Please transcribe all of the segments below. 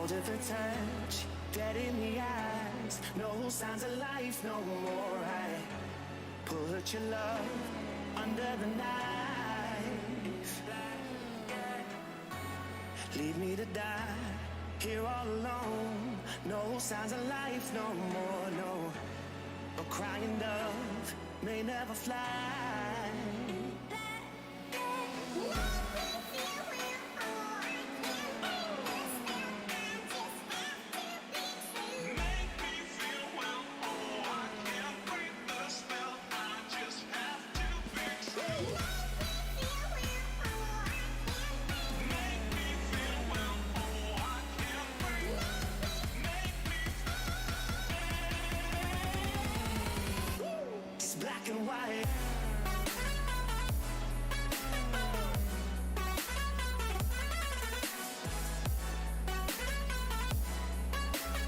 cold at the touch, dead in the eyes, no signs of life no more. I put your love under the knife. Leave me to die here all alone. No signs of life no more, no. A crying dove may never fly. Black and white.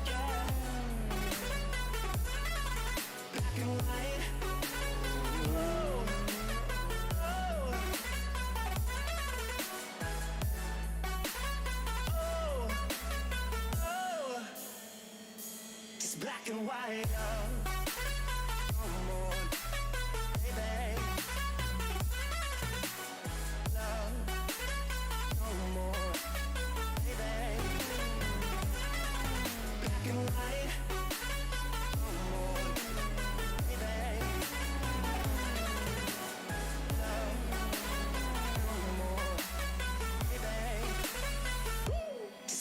Yeah. Black and white. Oh. Oh. Oh. Oh. It's black and white.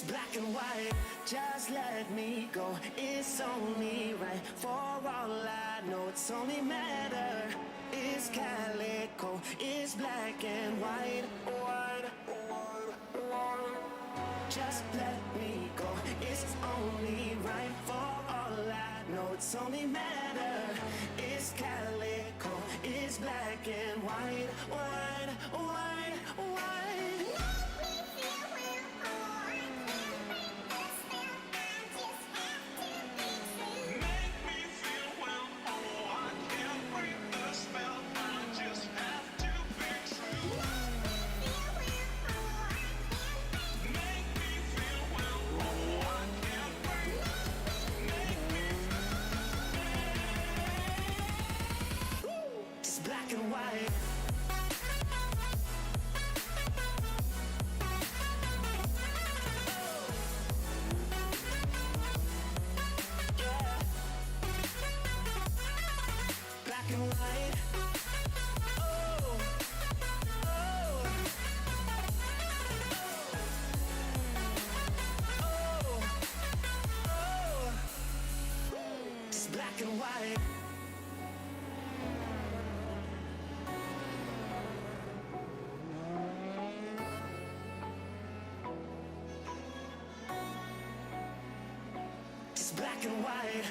Black and white, just let me go. It's only right for all I know. It's only matter. It's calico. It's black and white. White, white, white. Just let me go. It's only right for all I know. It's only matter. It's calico. It's black and white. White, white, white. Black and white. Yeah. Black and white. Oh. Oh. Oh. Oh. It's black and white. Black and white.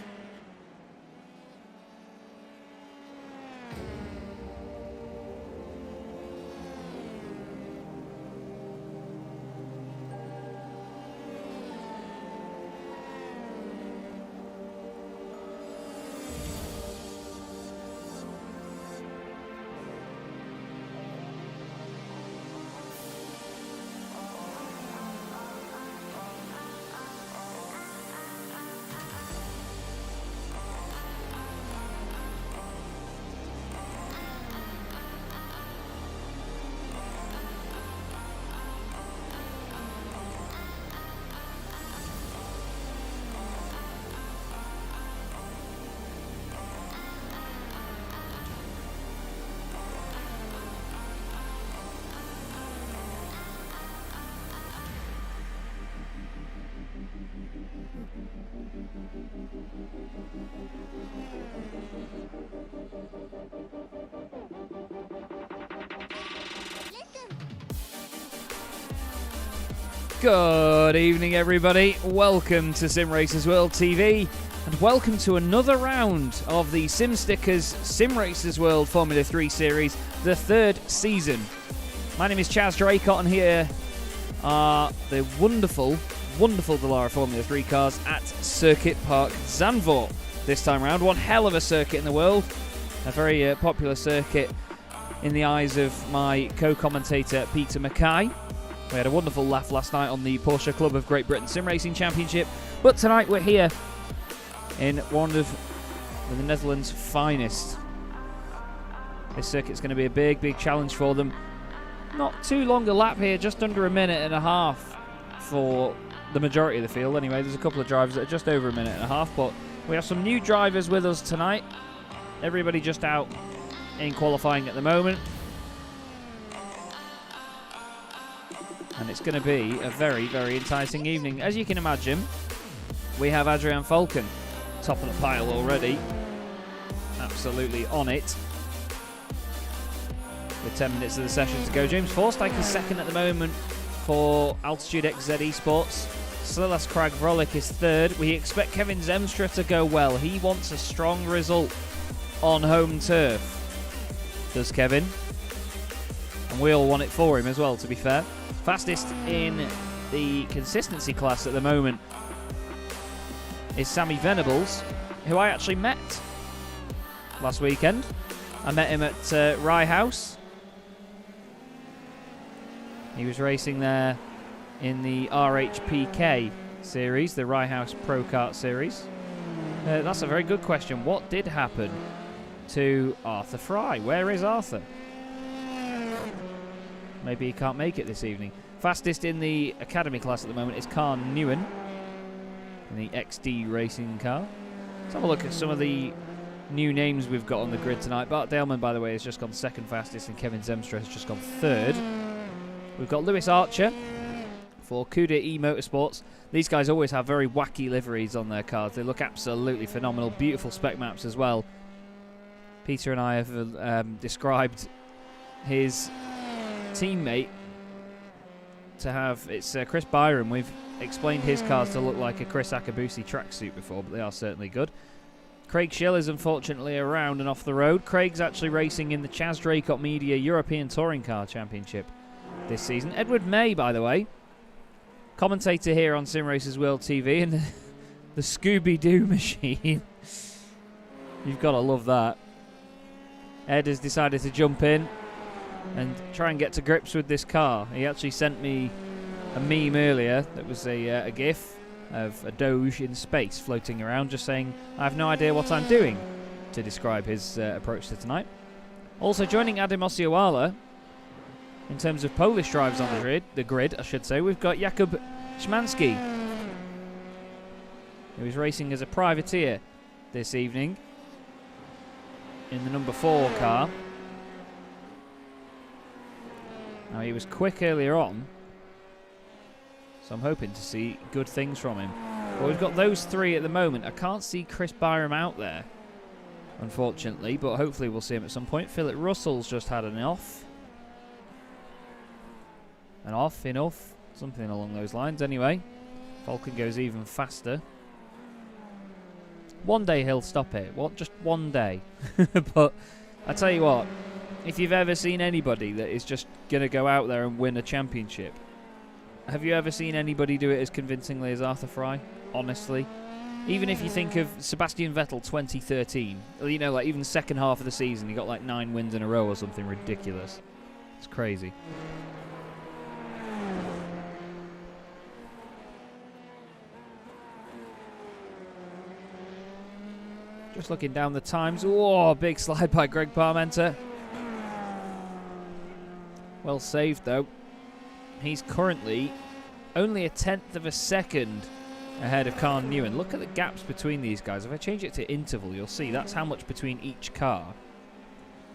Good evening, everybody. Welcome to Simracersworld TV, and welcome to another round of the Sim Stickers Simracersworld Formula 3 Series, the third season. My name is Chaz Draycott, and here are the wonderful Dallara Formula 3 cars at Circuit Park Zandvoort. This time round, one hell of a circuit in the world, a very popular circuit in the eyes of my co-commentator Peter Mackay. We had a wonderful laugh last night on the Porsche Club of Great Britain Sim Racing Championship, but tonight we're here in one of the Netherlands' finest. This circuit's going to be a big, big challenge for them. Not too long a lap here, just under a minute and a half for the majority of the field. Anyway, there's a couple of drivers that are just over a minute and a half, but we have some new drivers with us tonight. Everybody just out in qualifying at the moment. And it's going to be a very, very enticing evening. As you can imagine, we have Adrian Falcon top of the pile already. Absolutely on it. With 10 minutes of the session to go. James Forstyke is second at the moment for Altitude XZ Esports. Silas Krag-Vrolik is third. We expect Kevin Zemstra to go well. He wants a strong result on home turf. Does Kevin? And we all want it for him as well, to be fair. Fastest in the consistency class at the moment is Sammy Venables, who I actually met last weekend. I met him at Rye House. He was racing there in the RHPK series, the Rye House Pro Kart series. That's a very good question. What did happen to Arthur Fry? Where is Arthur? Maybe he can't make it this evening. Fastest in the Academy class at the moment is Khan Nguyen in the XD racing car. Let's have a look at some of the new names we've got on the grid tonight. Bart Daleman, by the way, has just gone second fastest, and Kevin Zemstra has just gone third. We've got Lewis Archer for Cuda E Motorsports. These guys always have very wacky liveries on their cars. They look absolutely phenomenal. Beautiful spec maps as well. Peter and I have described his teammate to have, it's Chris Byron. We've explained his cars to look like a Chris Akabusi tracksuit before, but they are certainly good. Craig Schill is unfortunately around and off the road. Craig's actually racing in the Chaz Draycott Media European Touring Car Championship this season. Edward May, by the way, commentator here on Simracersworld TV, and the Scooby-Doo machine. You've got to love that. Ed has decided to jump in and try and get to grips with this car. He actually sent me a meme earlier that was a GIF of a Doge in space floating around, just saying, I have no idea what I'm doing, to describe his approach to tonight. Also joining Adam Osiowala, in terms of Polish drivers on the grid, I should say, we've got Jakub Szymanski, who is racing as a privateer this evening in the number 4 car. Now, he was quick earlier on, so I'm hoping to see good things from him. But we've got those 3 at the moment. I can't see Chris Byram out there, unfortunately, but hopefully we'll see him at some point. Philip Russell's just had an off. Enough, something along those lines. Anyway, Falcon goes even faster. One day he'll stop it. Just one day. But I tell you what, if you've ever seen anybody that is just going to go out there and win a championship, have you ever seen anybody do it as convincingly as Arthur Fry? Honestly. Even if you think of Sebastian Vettel 2013, you know, like even the second half of the season, he got like 9 wins in a row or something ridiculous. It's crazy. Just looking down the times. Oh, big slide by Greg Parmenter. Well saved, though. He's currently only a 1/10 of a second ahead of Khan Nguyen. Look at the gaps between these guys. If I change it to interval, you'll see that's how much between each car.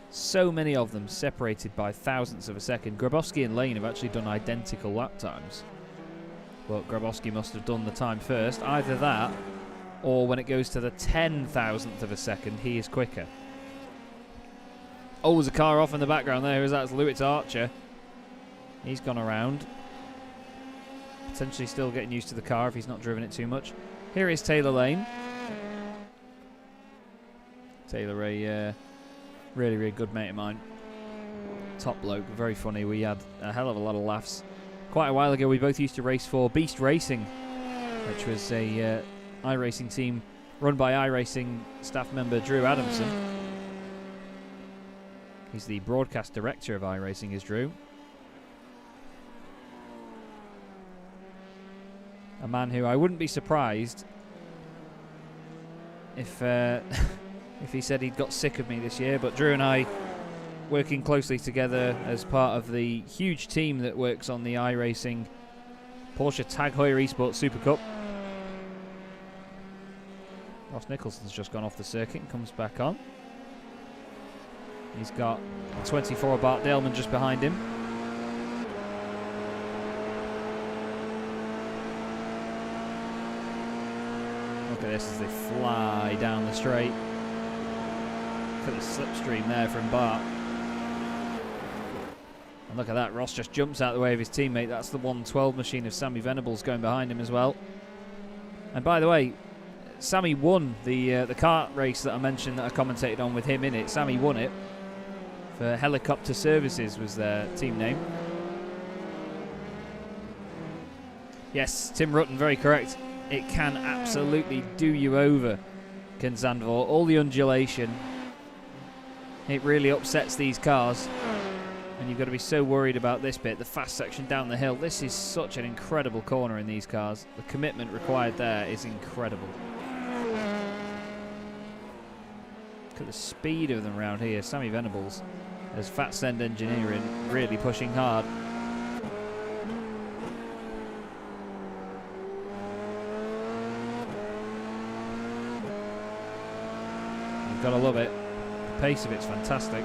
So many of them separated by thousandths of a second. Grabowski and Lane have actually done identical lap times. Well, Grabowski must have done the time first. Either that, or when it goes to the 10,000th of a second, he is quicker. Oh, there's a car off in the background there. Who's that? It's Lewis Archer. He's gone around. Potentially still getting used to the car if he's not driven it too much. Here is Taylor Lane. Taylor, a really, really good mate of mine. Top bloke, very funny. We had a hell of a lot of laughs. Quite a while ago, we both used to race for Beast Racing, which was a iRacing team run by iRacing staff member Drew Adamson. He's the broadcast director of iRacing, is Drew. man who I wouldn't be surprised if if he said he'd got sick of me this year. But Drew and I, working closely together as part of the huge team that works on the iRacing Porsche Tag Heuer Esports Super Cup. Ross Nicholson's just gone off the circuit and comes back on. He's got 24 Bart Daleman just behind him. Look at this as they fly down the straight. Look at the slipstream there from Bart. And look at that, Ross just jumps out of the way of his teammate. That's the 112 machine of Sammy Venables going behind him as well. And by the way, Sammy won the kart race that I mentioned that I commentated on with him in it. Sammy won it. For Helicopter Services was their team name. Yes, Tim Rutten, very correct. It can absolutely do you over, can Zandvoort. All the undulation. It really upsets these cars. And you've got to be so worried about this bit, the fast section down the hill. This is such an incredible corner in these cars. The commitment required there is incredible. Look at the speed of them around here. Sammy Venables, as Fat Send Engineering, really pushing hard. You've got to love it. The pace of it's fantastic.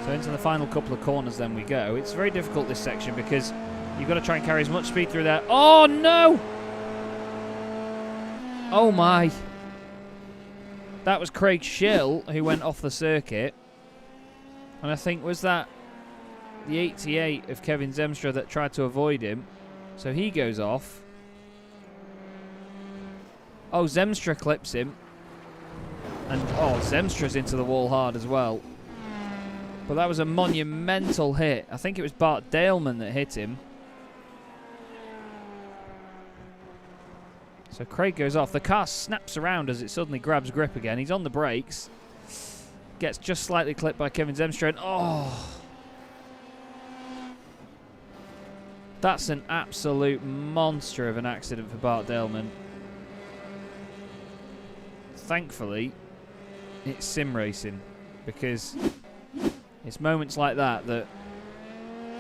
So into the final couple of corners then we go. It's very difficult this section because you've got to try and carry as much speed through there. Oh no! Oh my. That was Craig Schill who went off the circuit. And I think, was that the 88 of Kevin Zemstra that tried to avoid him? So he goes off. Oh, Zemstra clips him. And oh, Zemstra's into the wall hard as well. But that was a monumental hit. I think it was Bart Daleman that hit him. So Craig goes off. The car snaps around as it suddenly grabs grip again. He's on the brakes. Gets just slightly clipped by Kevin Zemstra. And oh! That's an absolute monster of an accident for Bart Daleman. Thankfully, it's sim racing, because it's moments like that that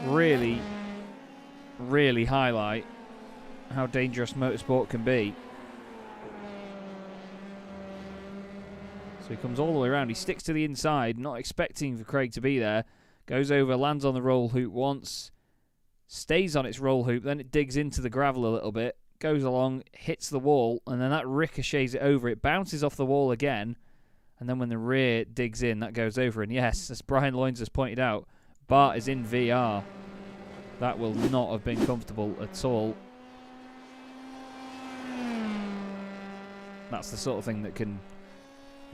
really, really highlight how dangerous motorsport can be. So he comes all the way around. He sticks to the inside, not expecting for Craig to be there. Goes over, lands on the roll hoop once, stays on its roll hoop, then it digs into the gravel a little bit, goes along, hits the wall, and then that ricochets it over. It bounces off the wall again, and then when the rear digs in, that goes over. And yes, as Brian Loynes has pointed out, Bart is in VR. That will not have been comfortable at all. That's the sort of thing that can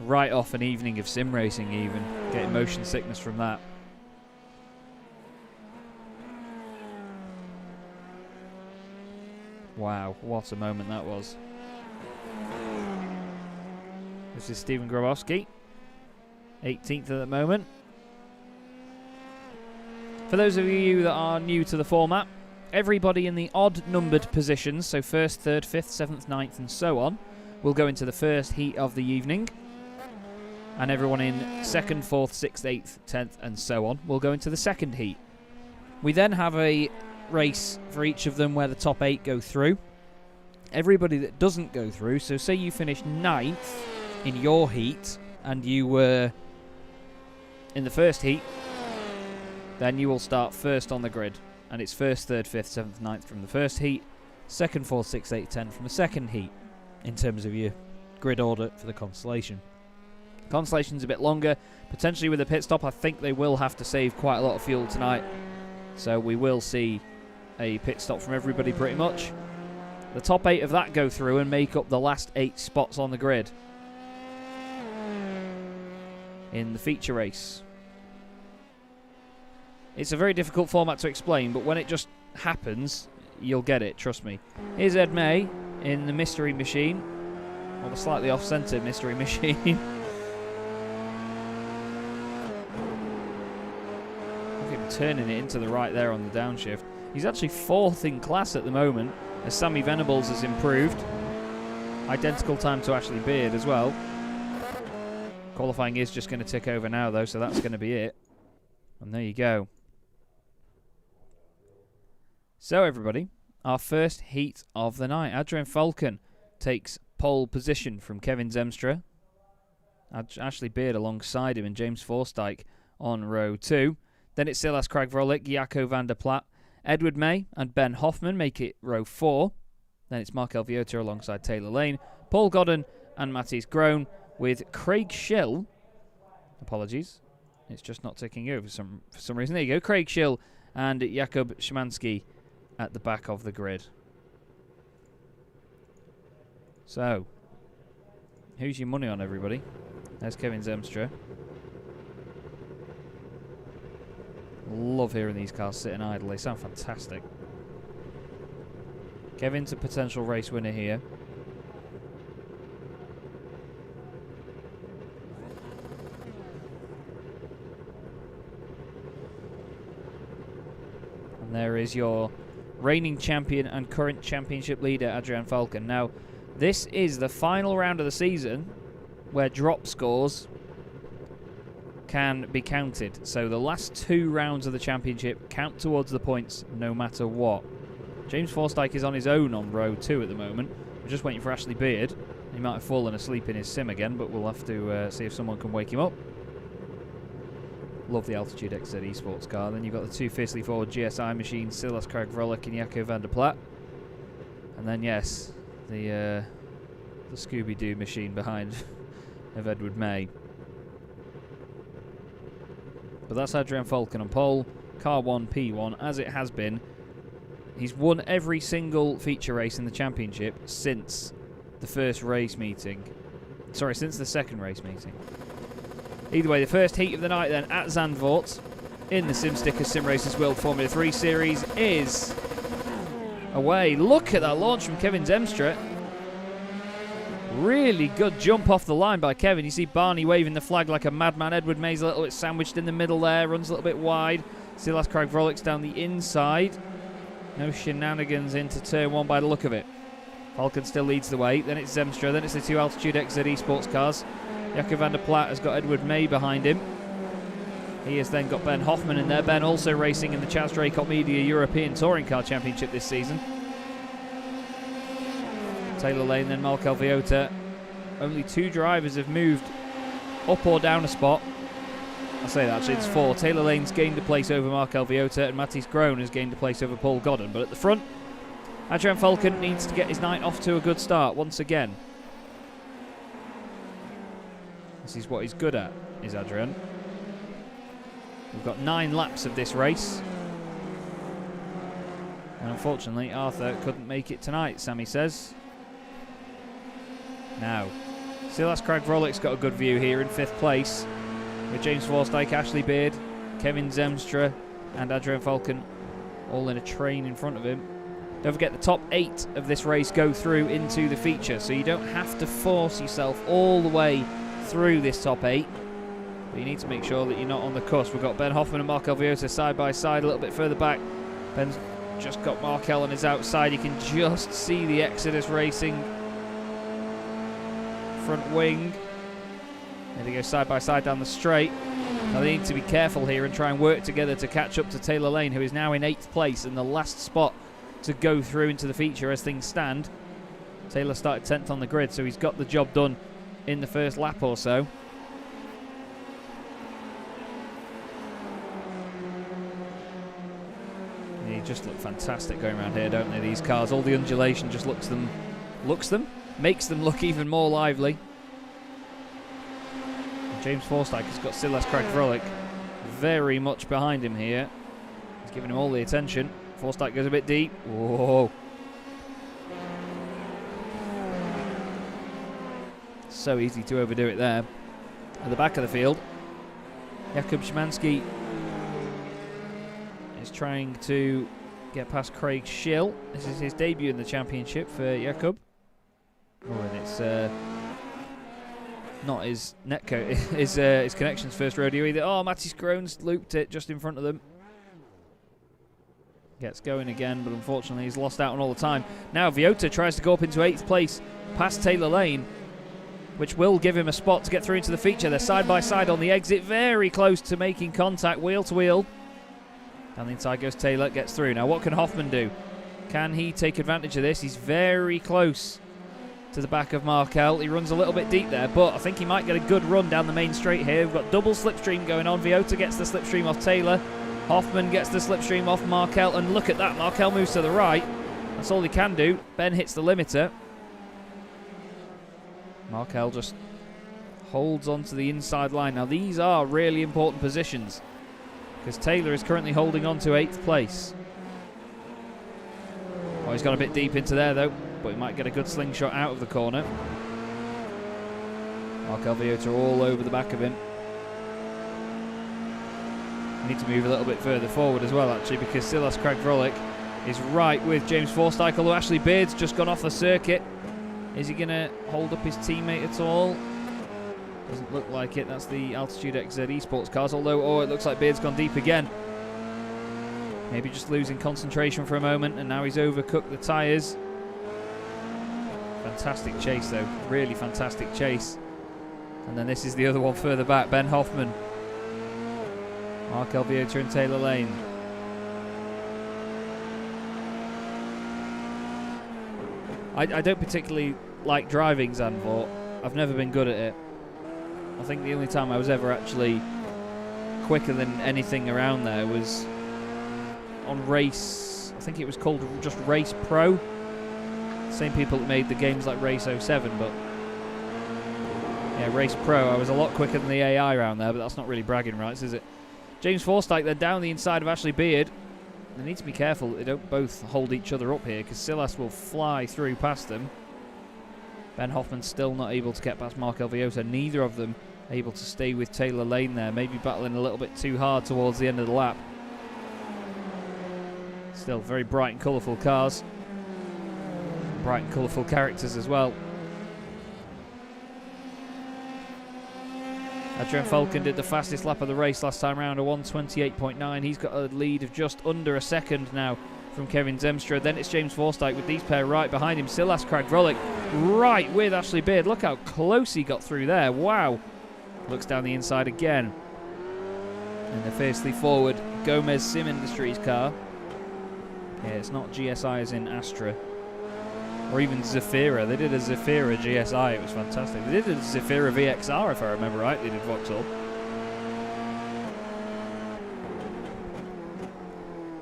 write off an evening of sim racing even. Getting motion sickness from that. Wow, what a moment that was. This is Stephen Grabowski, 18th at the moment. For those of you that are new to the format, everybody in the odd-numbered positions, so 1st, 3rd, 5th, 7th, 9th and so on, will go into the first heat of the evening. And everyone in 2nd, 4th, 6th, 8th, 10th and so on will go into the second heat. We then have a race for each of them where the top 8 go through. Everybody that doesn't go through, so say you finish 9th in your heat and you were in the first heat, then you will start first on the grid. And it's 1st, 3rd, 5th, 7th, 9th from the first heat, 2nd, 4th, 6th, 8th, 10th from the second heat in terms of your grid order for the Constellation. Constellation's a bit longer, potentially with a pit stop. I think they will have to save quite a lot of fuel tonight, so we will see a pit stop from everybody pretty much. The top 8 of that go through and make up the last 8 spots on the grid in the feature race. It's a very difficult format to explain, but when it just happens, you'll get it, trust me. Here's Ed May in the mystery machine. Or the slightly off-centre mystery machine. Look at him turning it into the right there on the downshift. He's actually 4th in class at the moment, as Sammy Venables has improved. Identical time to Ashley Beard as well. Qualifying is just going to tick over now, though, so that's going to be it. And there you go. So, everybody, our first heat of the night. Adrian Falcon takes pole position from Kevin Zemstra. Ashley Beard alongside him and James Forsyke on row 2. Then it's Silas Kragvrolic, Jaco van der Plat, Edward May and Ben Hoffman make it row 4. Then it's Mark Elviota alongside Taylor Lane, Paul Godden and Matthias Groen with Craig Schill. Apologies, it's just not ticking over for some reason. There you go, Craig Schill and Jakub Szymanski at the back of the grid. So, who's your money on, everybody? There's Kevin Zemstra. Love hearing these cars sitting idle. They sound fantastic. Kevin's a potential race winner here. And there is your reigning champion and current championship leader, Adrian Falcon. Now, this is the final round of the season where drop scores can be counted. So the last 2 rounds of the championship count towards the points no matter what. James Forsyke is on his own on row 2 at the moment. We're just waiting for Ashley Beard. He might have fallen asleep in his sim again, but we'll have to see if someone can wake him up. Love the Altitude XZ eSports car. Then you've got the 2 fiercely forward GSI machines, Silas Kragvrolic and Jaco van der Plat. And then, yes, the Scooby-Doo machine behind of Edward May. But that's Adrian Falcon on pole, car 1, P1, as it has been. He's won every single feature race in the championship since the first race meeting. Sorry, since the second race meeting. Either way, the first heat of the night then at Zandvoort in the SimStickers Simracersworld Formula 3 Series is away. Look at that launch from Kevin Zemstra. Really good jump off the line by Kevin. You see Barney waving the flag like a madman. Edward May's a little bit sandwiched in the middle there. Runs a little bit wide. Silas Kragvrolic's down the inside. No shenanigans into turn 1 by the look of it. Falcon still leads the way. Then it's Zemstra. Then it's the 2 Altitude XZ eSports cars. Jaco van der Plat has got Edward May behind him. He has then got Ben Hoffman in there. Ben also racing in the Chaz Draycott Media European Touring Car Championship this season. Taylor Lane, then Mark Elviota. Only 2 drivers have moved up or down a spot. I say that, actually, it's 4. Taylor Lane's gained a place over Mark Elviota, and Matthias Groen has gained a place over Paul Godden. But at the front, Adrian Falcon needs to get his night off to a good start once again. This is what he's good at, is Adrian. We've got 9 laps of this race. And unfortunately, Arthur couldn't make it tonight, Sammy says. Now, Silas Kragvrolic's got a good view here in 5th place, with James Forsyke, Ashley Beard, Kevin Zemstra and Adrian Falcon all in a train in front of him. Don't forget, the top 8 of this race go through into the feature, so you don't have to force yourself all the way through this top 8, but you need to make sure that you're not on the cusp. We've got Ben Hoffman and Mark Elviota side by side, a little bit further back. Ben's just got Markel on his outside. You can just see the Exodus Racing front wing. There they go side by side down the straight. Now they need to be careful here and try and work together to catch up to Taylor Lane, who is now in 8th place and the last spot to go through into the feature as things stand. Taylor started 10th on the grid, so he's got the job done in the first lap or so. They just look fantastic going around here, don't they, these cars? All the undulation just makes them look even more lively. And James Forsyke has got Silas Kragvrolic very much behind him here. He's giving him all the attention. Forsyke goes a bit deep. Whoa. So easy to overdo it there. At the back of the field, Jakub Szymanski is trying to get past Craig Schill. This is his debut in the championship for Jakub. Oh, and it's not his his connections first rodeo either. Oh, Matty Scrone's looped it just in front of them. Gets going again, but unfortunately he's lost out on all the time. Now Villota tries to go up into 8th place past Taylor Lane, which will give him a spot to get through into the feature. They're side by side on the exit, very close to making contact, wheel to wheel. Down the inside goes Taylor, gets through. Now what can Hoffman do? Can he take advantage of this? He's very close to the back of Markel. He runs a little bit deep there, but I think he might get a good run down the main straight here. We've got double slipstream going on. Villota gets the slipstream off Taylor. Hoffman gets the slipstream off Markel, and look at that, Markel moves to the right. That's all he can do. Ben hits the limiter. Markel just holds on to the inside line. Now these are really important positions, because Taylor is currently holding on to 8th place. Oh, he's got a bit deep into there though, but he might get a good slingshot out of the corner. Markel Villota all over the back of him. Need to move a little bit further forward as well, actually, because Silas Kragvrolic is right with James Forsyth, although Ashley Beard's just gone off the circuit. Is he going to hold up his teammate at all? Doesn't look like it. That's the Altitude XZ Esports cars, although, oh, it looks like Beard's gone deep again. Maybe just losing concentration for a moment, and now he's overcooked the tyres. Fantastic chase, though. Really fantastic chase. And then this is the other one further back, Ben Hoffman. Markel Villota and Taylor Lane. I don't particularly like driving Zandvoort. I've never been good at it. I think the only time I was ever actually quicker than anything around there was on Race, I think it was called just Race Pro. Same people that made the games like Race 07, but yeah, Race Pro, I was a lot quicker than the AI around there, but that's not really bragging rights, is it? James Forsyth, they're down the inside of Ashley Beard. They need to be careful that they don't both hold each other up here, because Silas will fly through past them. Ben Hoffman's still not able to get past Markel Villota. Neither of them able to stay with Taylor Lane there. Maybe battling a little bit too hard towards the end of the lap. Still very bright and colourful cars. Bright and colourful characters as well. Adrian Falcon did the fastest lap of the race last time round, a 1:28.9. He's got a lead of just under a second now from Kevin Zemstra. Then it's James Forsyth with these pair right behind him. Silas Kragvrolic right with Ashley Beard. Look how close he got through there. Wow. Looks down the inside again. And they're fiercely forward. Gomez Sim Industries car. Yeah, it's not GSI as in Astra. Or even Zafira. They did a Zafira GSI. It was fantastic. They did a Zafira VXR, if I remember right. They did Vauxhall.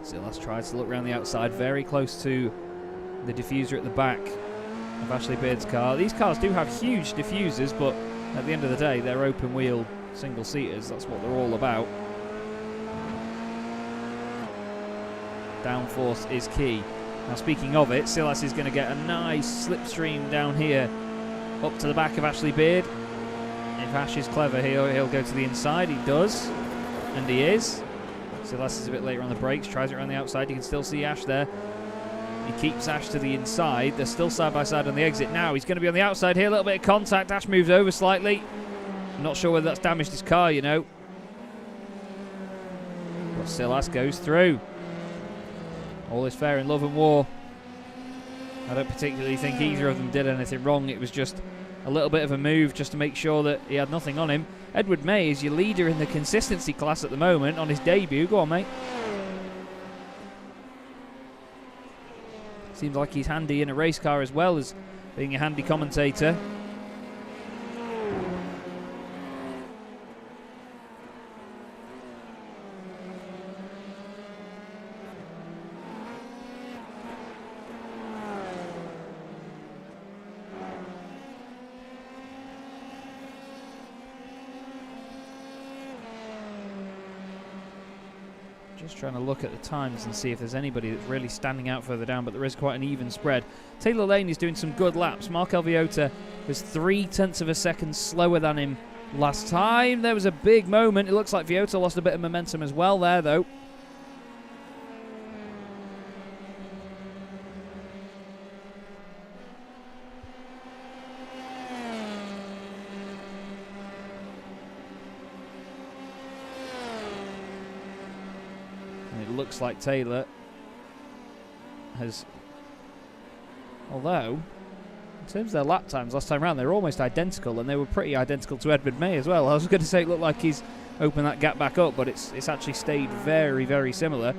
Silas tries to look around the outside, very close to the diffuser at the back of Ashley Beard's car. These cars do have huge diffusers, but at the end of the day, they're open-wheel single-seaters. That's what they're all about. Downforce is key. Now, speaking of it, Silas is going to get a nice slipstream down here up to the back of Ashley Beard. If Ash is clever, he'll go to the inside. He does, and he is. Silas is a bit later on the brakes, tries it around the outside. You can still see Ash there. He keeps Ash to the inside. They're still side by side on the exit. Now he's going to be on the outside here. A little bit of contact. Ash moves over slightly. I'm not sure whether that's damaged his car, you know. But Silas goes through. All is fair in love and war. I don't particularly think either of them did anything wrong. It was just a little bit of a move just to make sure that he had nothing on him. Edward May is your leader in the consistency class at the moment on his debut. Go on, mate. Seems like he's handy in a race car as well as being a handy commentator. Just trying to look at the times and see if there's anybody that's really standing out further down, but there is quite an even spread. Taylor Lane is doing some good laps. Markel Villota was 0.3 of a second slower than him last time. There was a big moment. It looks like Villota lost a bit of momentum as well there, though. looks like Taylor has... Although, in terms of their lap times last time around, they were almost identical, and they were pretty identical to Edward May as well. I was going to say it looked like he's opened that gap back up, but it's actually stayed very, very similar.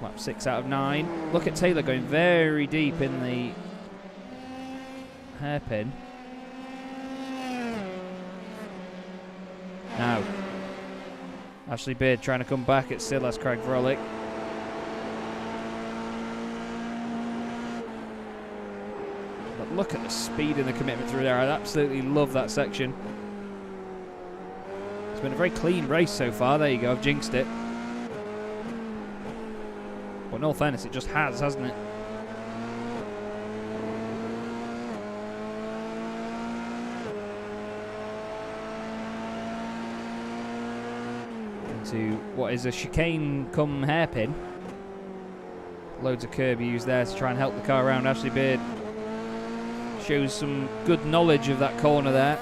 Lap 6 out of 9. Look at Taylor going very deep in the hairpin. Now, Ashley Beard trying to come back at Silas Craig Vrolick. But look at the speed and the commitment through there. I absolutely love that section. It's been a very clean race so far. There you go, I've jinxed it. But in all fairness, it just has, hasn't it? Into what is a chicane come hairpin. Loads of curb used there to try and help the car around. Ashley Beard shows some good knowledge of that corner there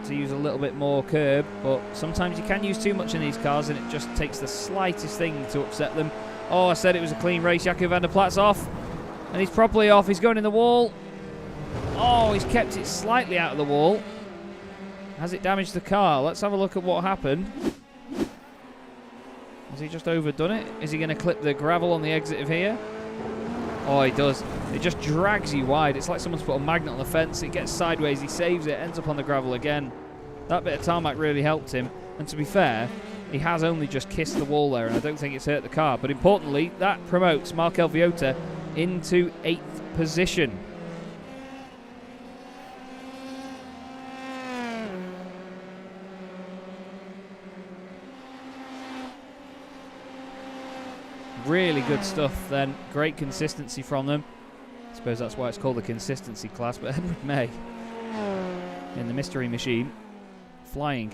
to use a little bit more curb, but sometimes you can use too much in these cars and it just takes the slightest thing to upset them. Oh, I said it was a clean race. Jaco van der Plat's off, and he's properly off. He's going in the wall. Oh, he's kept it slightly out of the wall. Has it damaged the car? Let's have a look at what happened. Has he just overdone it? Is he going to clip the gravel on the exit of here? Oh, he does. It just drags you wide. It's like someone's put a magnet on the fence. It gets sideways. He saves it. Ends up on the gravel again. That bit of tarmac really helped him. And to be fair, he has only just kissed the wall there, and I don't think it's hurt the car. But importantly, that promotes Markel Villota into 8th position. Really good stuff then. Great consistency from them. I suppose that's why it's called the consistency class. But Edward May in the mystery machine flying.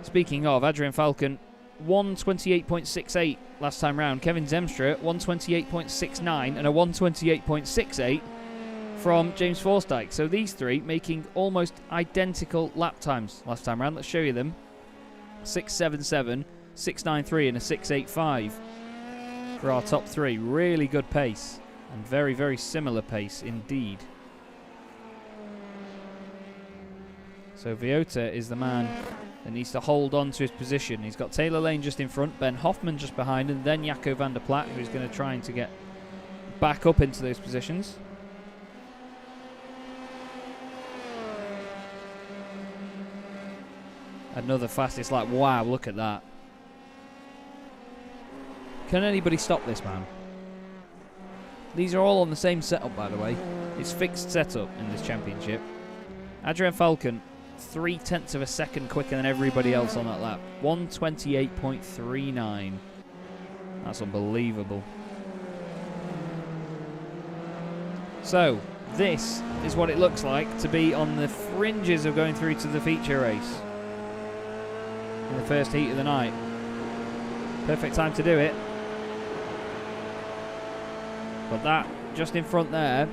Speaking of, Adrian Falcon 128.68 last time round. Kevin Zemstra 128.69 and a 128.68 from James Forsyth. So these three making almost identical lap times last time round. Let's show you them. 6.77, 6.93 and a 6.85 for our top three. Really good pace and very, very similar pace indeed. So Villota is the man that needs to hold on to his position. He's got Taylor Lane just in front, Ben Hoffman just behind, and then Jaco van der Plat, who's going to try to get back up into those positions. Another fastest lap. Wow, look at that. Can anybody stop this man? These are all on the same setup, by the way. It's fixed setup in this championship. Adrian Falcon 0.3 of a second quicker than everybody else on that lap. 128.39. That's unbelievable. So, this is what it looks like to be on the fringes of going through to the feature race in the first heat of the night. Perfect time to do it. But that, just in front there,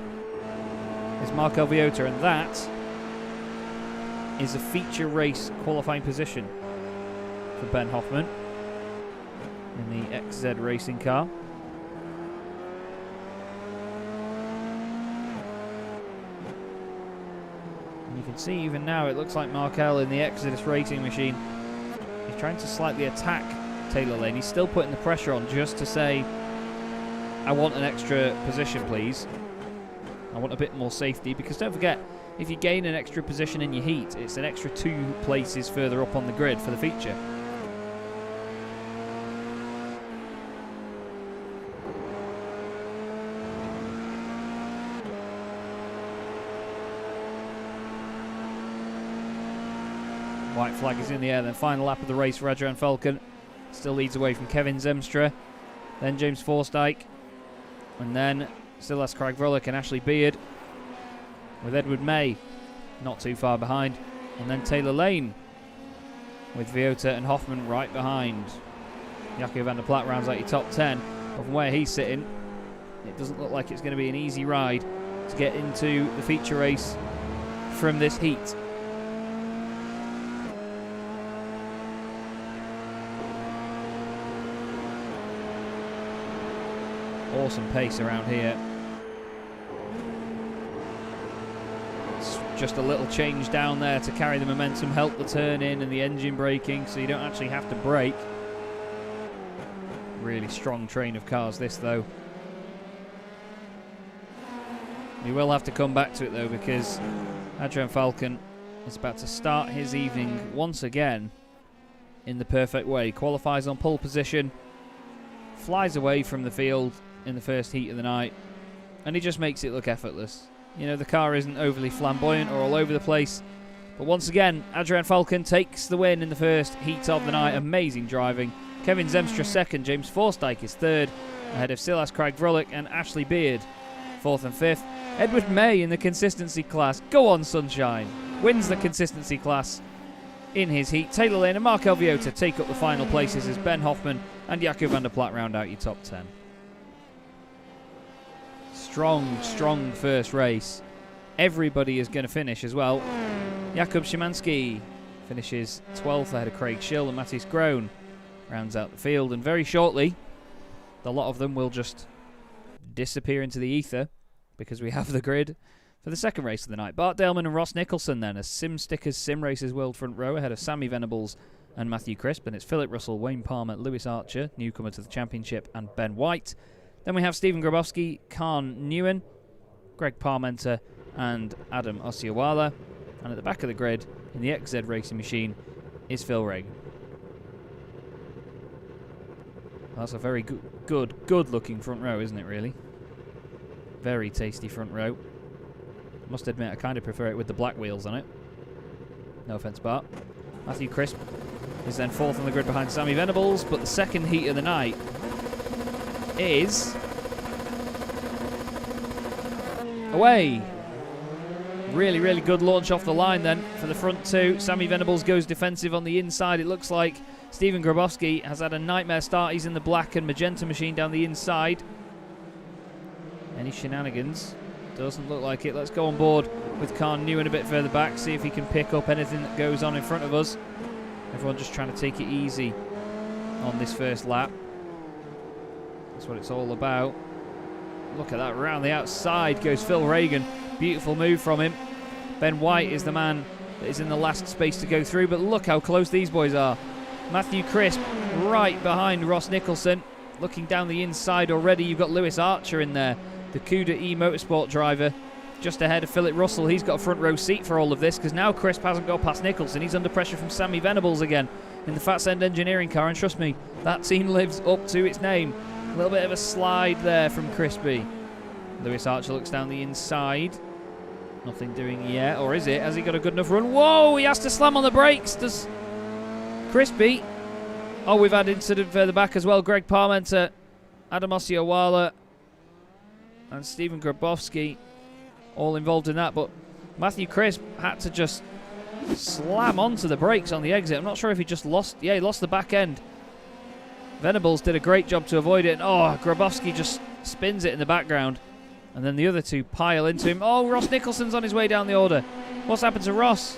is Markel Villota, and that is a feature race qualifying position for Ben Hoffman in the XZ racing car. And you can see even now it looks like Markel in the Exodus racing machine is trying to slightly attack Taylor Lane. He's still putting the pressure on just to say, I want an extra position, please. I want a bit more safety, because don't forget, if you gain an extra position in your heat, it's an extra 2 places further up on the grid for the feature. White flag is in the air, then final lap of the race for Adrian Falcon. Still leads away from Kevin Zemstra, then James Forsyth, and then Silas Craig Vrolick and Ashley Beard, with Edward May not too far behind, and then Taylor Lane with Villota and Hoffman right behind. Jaco van der Plat rounds out your top 10. But from where he's sitting, it doesn't look like it's going to be an easy ride to get into the feature race from this heat. Awesome pace around here. It's just a little change down there to carry the momentum, help the turn in and the engine braking, so you don't actually have to brake. Really strong train of cars this though. We will have to come back to it though, because Adrian Falcon is about to start his evening once again in the perfect way. Qualifies on pole position, flies away from the field in the first heat of the night, and he just makes it look effortless. You know, the car isn't overly flamboyant or all over the place, but once again, Adrian Falcon takes the win in the first heat of the night. Amazing driving. Kevin Zemstra second, James Forsyth is third, ahead of Silas Craig Vrolick and Ashley Beard, fourth and fifth. Edward May in the consistency class, go on sunshine, wins the consistency class in his heat. Taylor Lane and Mark Elviota take up the final places as Ben Hoffman and Jaco van der Plat round out your top 10. Strong first race. Everybody is going to finish as well. Jakub Szymanski finishes 12th ahead of Craig Schill, and Matthias Groen rounds out the field. And very shortly, a lot of them will just disappear into the ether, because we have the grid for the second race of the night. Bart Daleman and Ross Nicholson then as SimStickers SimRacersworld front row ahead of Sammy Venables and Matthew Crisp. And it's Philip Russell, Wayne Palmer, Lewis Archer, newcomer to the championship, and Ben White. Then we have Stephen Grabowski, Khan Newen, Greg Parmenter and Adam Osiawala. And at the back of the grid in the XZ Racing Machine is Phil Reagan. That's a very good looking front row, isn't it, really? Very tasty front row. Must admit, I kind of prefer it with the black wheels on it. No offence, Bart. Matthew Crisp is then fourth on the grid behind Sammy Venables, but the second heat of the night is away. Really good launch off the line then for the front two. Sammy Venables goes defensive on the inside. It looks like Stephen Grabowski has had a nightmare start. He's in the black and magenta machine down the inside. Any shenanigans? Doesn't look like it. Let's go on board with Khan Newen a bit further back, see if he can pick up anything that goes on in front of us. Everyone just trying to take it easy on this first lap. That's what it's all about. Look at that, round the outside goes Phil Reagan. Beautiful move from him. Ben White is the man that is in the last space to go through, but look how close these boys are. Matthew Crisp right behind Ross Nicholson. Looking down the inside already, you've got Lewis Archer in there, the Cuda E Motorsport driver, just ahead of Philip Russell. He's got a front row seat for all of this, because now Crisp hasn't got past Nicholson. He's under pressure from Sammy Venables again in the Fats End Engineering car, and trust me, that team lives up to its name. A little bit of a slide there from Crispy. Lewis Archer looks down the inside. Nothing doing yet, or is it? Has he got a good enough run? Whoa, he has to slam on the brakes. Does Crispy? Oh, we've had incident further back as well. Greg Parmenter, Adam Osiawala and Stephen Grabowski all involved in that, but Matthew Crisp had to just slam onto the brakes on the exit. I'm not sure if he just lost, yeah, he lost the back end. Venables did a great job to avoid it, and oh, Grabowski just spins it in the background, and then the other two pile into him. Oh, Ross Nicholson's on his way down the order. What's happened to Ross?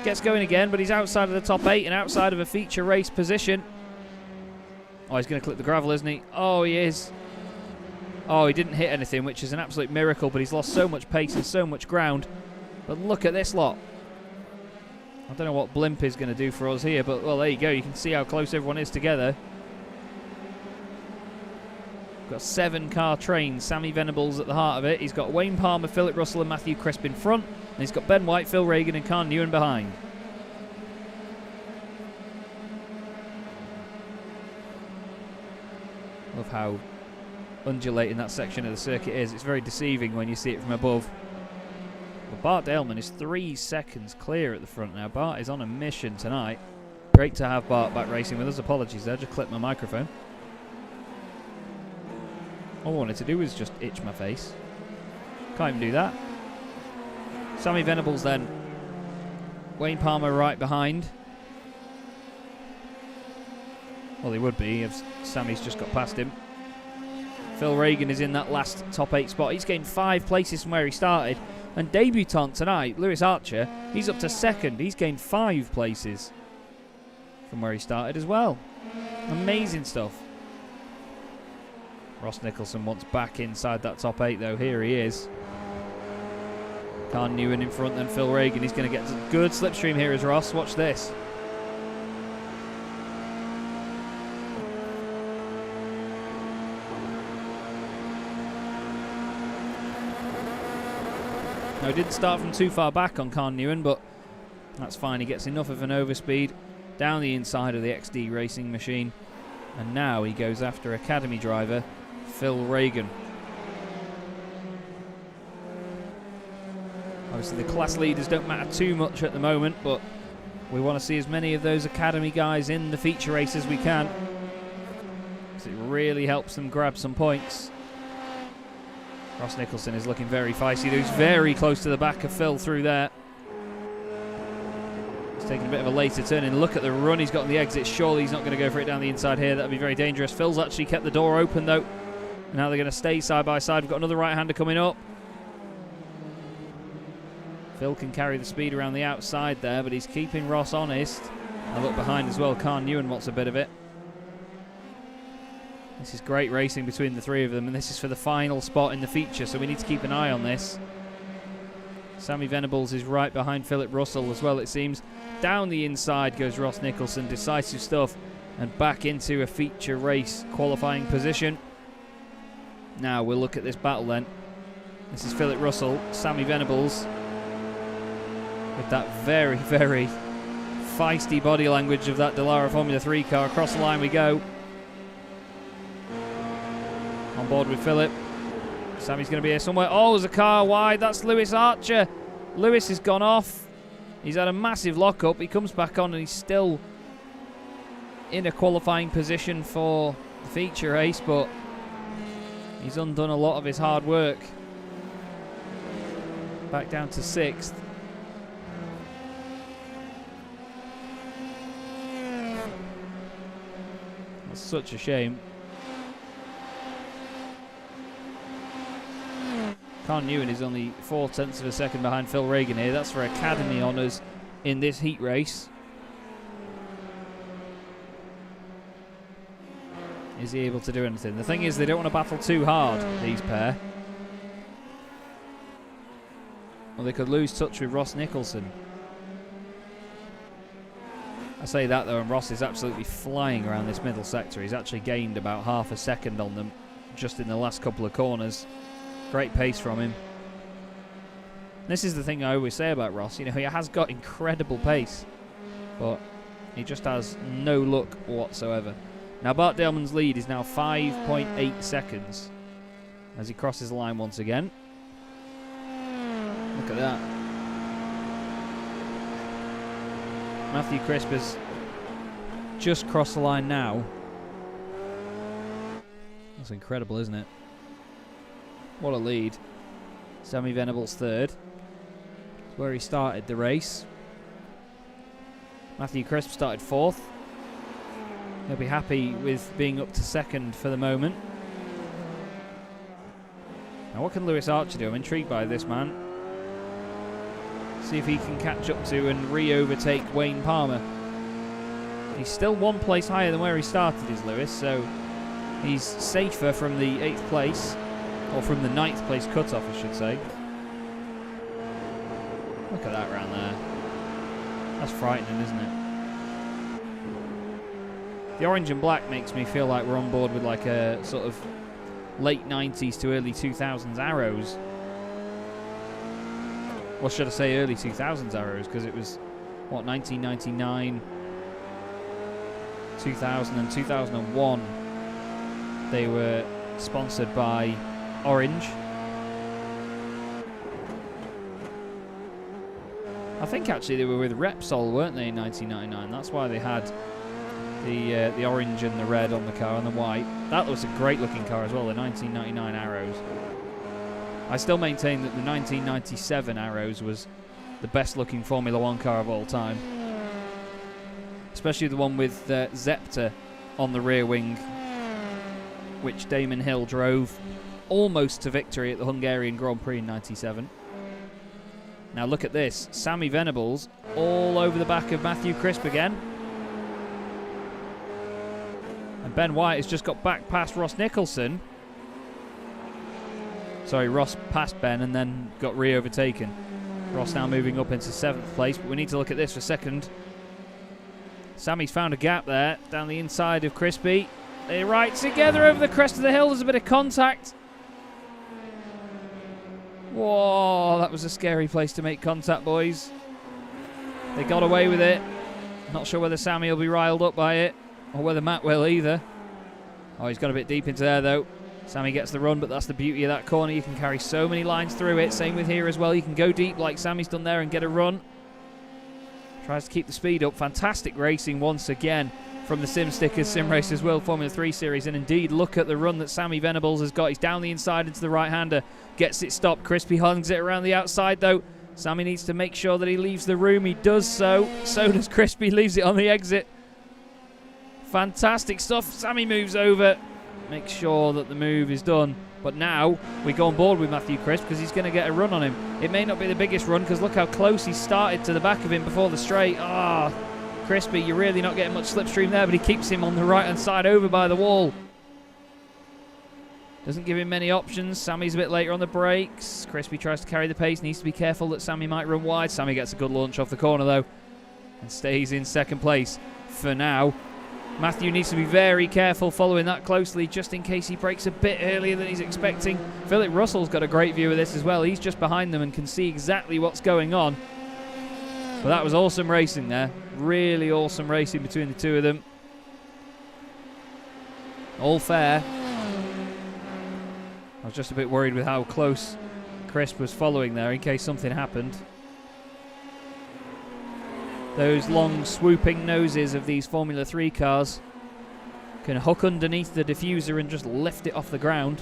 Gets going again, but he's outside of the top 8 and outside of a feature race position. Oh, he's going to clip the gravel, isn't he? Oh, he is. Oh, he didn't hit anything, which is an absolute miracle, but he's lost so much pace and so much ground. But look at this lot. I don't know what Blimp is going to do for us here, but, well, there you go. You can see how close everyone is together. We've got 7-car train. Sammy Venables at the heart of it. He's got Wayne Palmer, Philip Russell and Matthew Crisp in front. And he's got Ben White, Phil Reagan and Khan Newen behind. Love how undulating that section of the circuit is. It's very deceiving when you see it from above. But Bart Daleman is 3 seconds clear at the front now. Bart is on a mission tonight. Great to have Bart back racing with us. Apologies there, just clipped my microphone. All I wanted to do was just itch my face. Can't even do that. Sammy Venables then. Wayne Palmer right behind. Well, he would be if Sammy's just got past him. Phil Reagan is in that last top 8 spot. He's gained 5 places from where he started. And debutant tonight, Lewis Archer, he's up to 2nd. He's gained 5 places from where he started as well. Amazing stuff. Ross Nicholson wants back inside that top 8 though. Here he is. Carn Newen in front, then Phil Regan. He's going to get a good slipstream here as Ross. Watch this. No, he didn't start from too far back on Carn Newen, but that's fine. He gets enough of an overspeed down the inside of the XD racing machine. And now he goes after academy driver Phil Regan. Obviously the class leaders don't matter too much at the moment, but we want to see as many of those academy guys in the feature race as we can, because it really helps them grab some points. Ross Nicholson is looking very feisty. He's very close to the back of Phil through there. He's taking a bit of a later turn in. Look at the run he's got on the exit. Surely he's not going to go for it down the inside here. That would be very dangerous. Phil's actually kept the door open though. And now they're going to stay side by side. We've got another right-hander coming up. Phil can carry the speed around the outside there, but he's keeping Ross honest. And look behind as well. Carn Newen wants a bit of it. This is great racing between the three of them, and this is for the final spot in the feature, so we need to keep an eye on this. Sammy Venables is right behind Philip Russell as well, it seems. Down the inside goes Ross Nicholson. Decisive stuff, and back into a feature race qualifying position. Now we'll look at this battle then. This is Philip Russell, Sammy Venables, with that very, very feisty body language of that Dallara Formula 3 car. Across the line we go. On board with Philip. Sammy's going to be here somewhere. Oh, there's a car wide. That's Lewis Archer. Lewis has gone off. He's had a massive lock-up. He comes back on and he's still in a qualifying position for the feature race, but he's undone a lot of his hard work. Back down to 6th. That's such a shame. Carn Newen is only 0.4 of a second behind Phil Regan here. That's for Academy honours in this heat race. Is he able to do anything? The thing is, they don't want to battle too hard, these pair. Well, they could lose touch with Ross Nicholson. I say that though, and Ross is absolutely flying around this middle sector. He's actually gained about half a second on them just in the last couple of corners. Great pace from him. This is the thing I always say about Ross. You know, he has got incredible pace, but he just has no luck whatsoever. Now Bart Delman's lead is now 5.8 seconds as he crosses the line once again. Look at that. Matthew Crisp has just crossed the line now. That's incredible, isn't it? What a lead. Sammy Venables third. That's where he started the race. Matthew Crisp started 4th. He'll be happy with being up to 2nd for the moment. Now what can Lewis Archer do? I'm intrigued by this man. See if he can catch up to and re-overtake Wayne Palmer. He's still 1 place higher than where he started, is Lewis, so he's safer from the 8th place. Or from the 9th place cutoff, I should say. Look at that round there. That's frightening, isn't it? The orange and black makes me feel like we're on board with like a sort of late 90s to early 2000s Arrows. Or should I say early 2000s Arrows, because it was, what, 1999, 2000 and 2001. They were sponsored by Orange. I think actually they were with Repsol, weren't they, in 1999? That's why they had the orange and the red on the car and the white. That was a great looking car as well, the 1999 Arrows. I still maintain that the 1997 Arrows was the best looking Formula 1 car of all time. Especially the one with Zepter on the rear wing, which Damon Hill drove almost to victory at the Hungarian Grand Prix in '97. Now look at this. Sammy Venables all over the back of Matthew Crisp again. And Ben White has just got back past Ross Nicholson. Sorry, Ross passed Ben and then got re-overtaken. Ross now moving up into 7th place, but we need to look at this for second. Sammy's found a gap there down the inside of Crispy. They're right together over the crest of the hill. There's a bit of contact. Whoa, that was a scary place to make contact, boys. They got away with it. Not sure whether Sammy will be riled up by it or whether Matt will either. Oh, he's got a bit deep into there, though. Sammy gets the run, but that's the beauty of that corner. You can carry so many lines through it. Same with here as well. You can go deep like Sammy's done there and get a run. Tries to keep the speed up. Fantastic racing once again from the Sim Stickers Simracers World Formula 3 Series. And indeed, look at the run that Sammy Venables has got. He's down the inside into the right-hander. Gets it stopped. Crispy hungs it around the outside, though. Sammy needs to make sure that he leaves the room. He does so. So does Crispy. Leaves it on the exit. Fantastic stuff. Sammy moves over. Make sure that the move is done. But now we go on board with Matthew Crisp because he's going to get a run on him. It may not be the biggest run because look how close he started to the back of him before the straight. Ah, Crispy, you're really not getting much slipstream there, but he keeps him on the right-hand side over by the wall. Doesn't give him many options. Sammy's a bit later on the brakes. Crispy tries to carry the pace. Needs to be careful that Sammy might run wide. Sammy gets a good launch off the corner, though, and stays in 2nd place for now. Matthew needs to be very careful following that closely just in case he breaks a bit earlier than he's expecting. Philip Russell's got a great view of this as well. He's just behind them and can see exactly what's going on. But that was awesome racing there. Really awesome racing between the two of them. All fair. I was just a bit worried with how close Crisp was following there in case something happened. Those long swooping noses of these Formula 3 cars can hook underneath the diffuser and just lift it off the ground.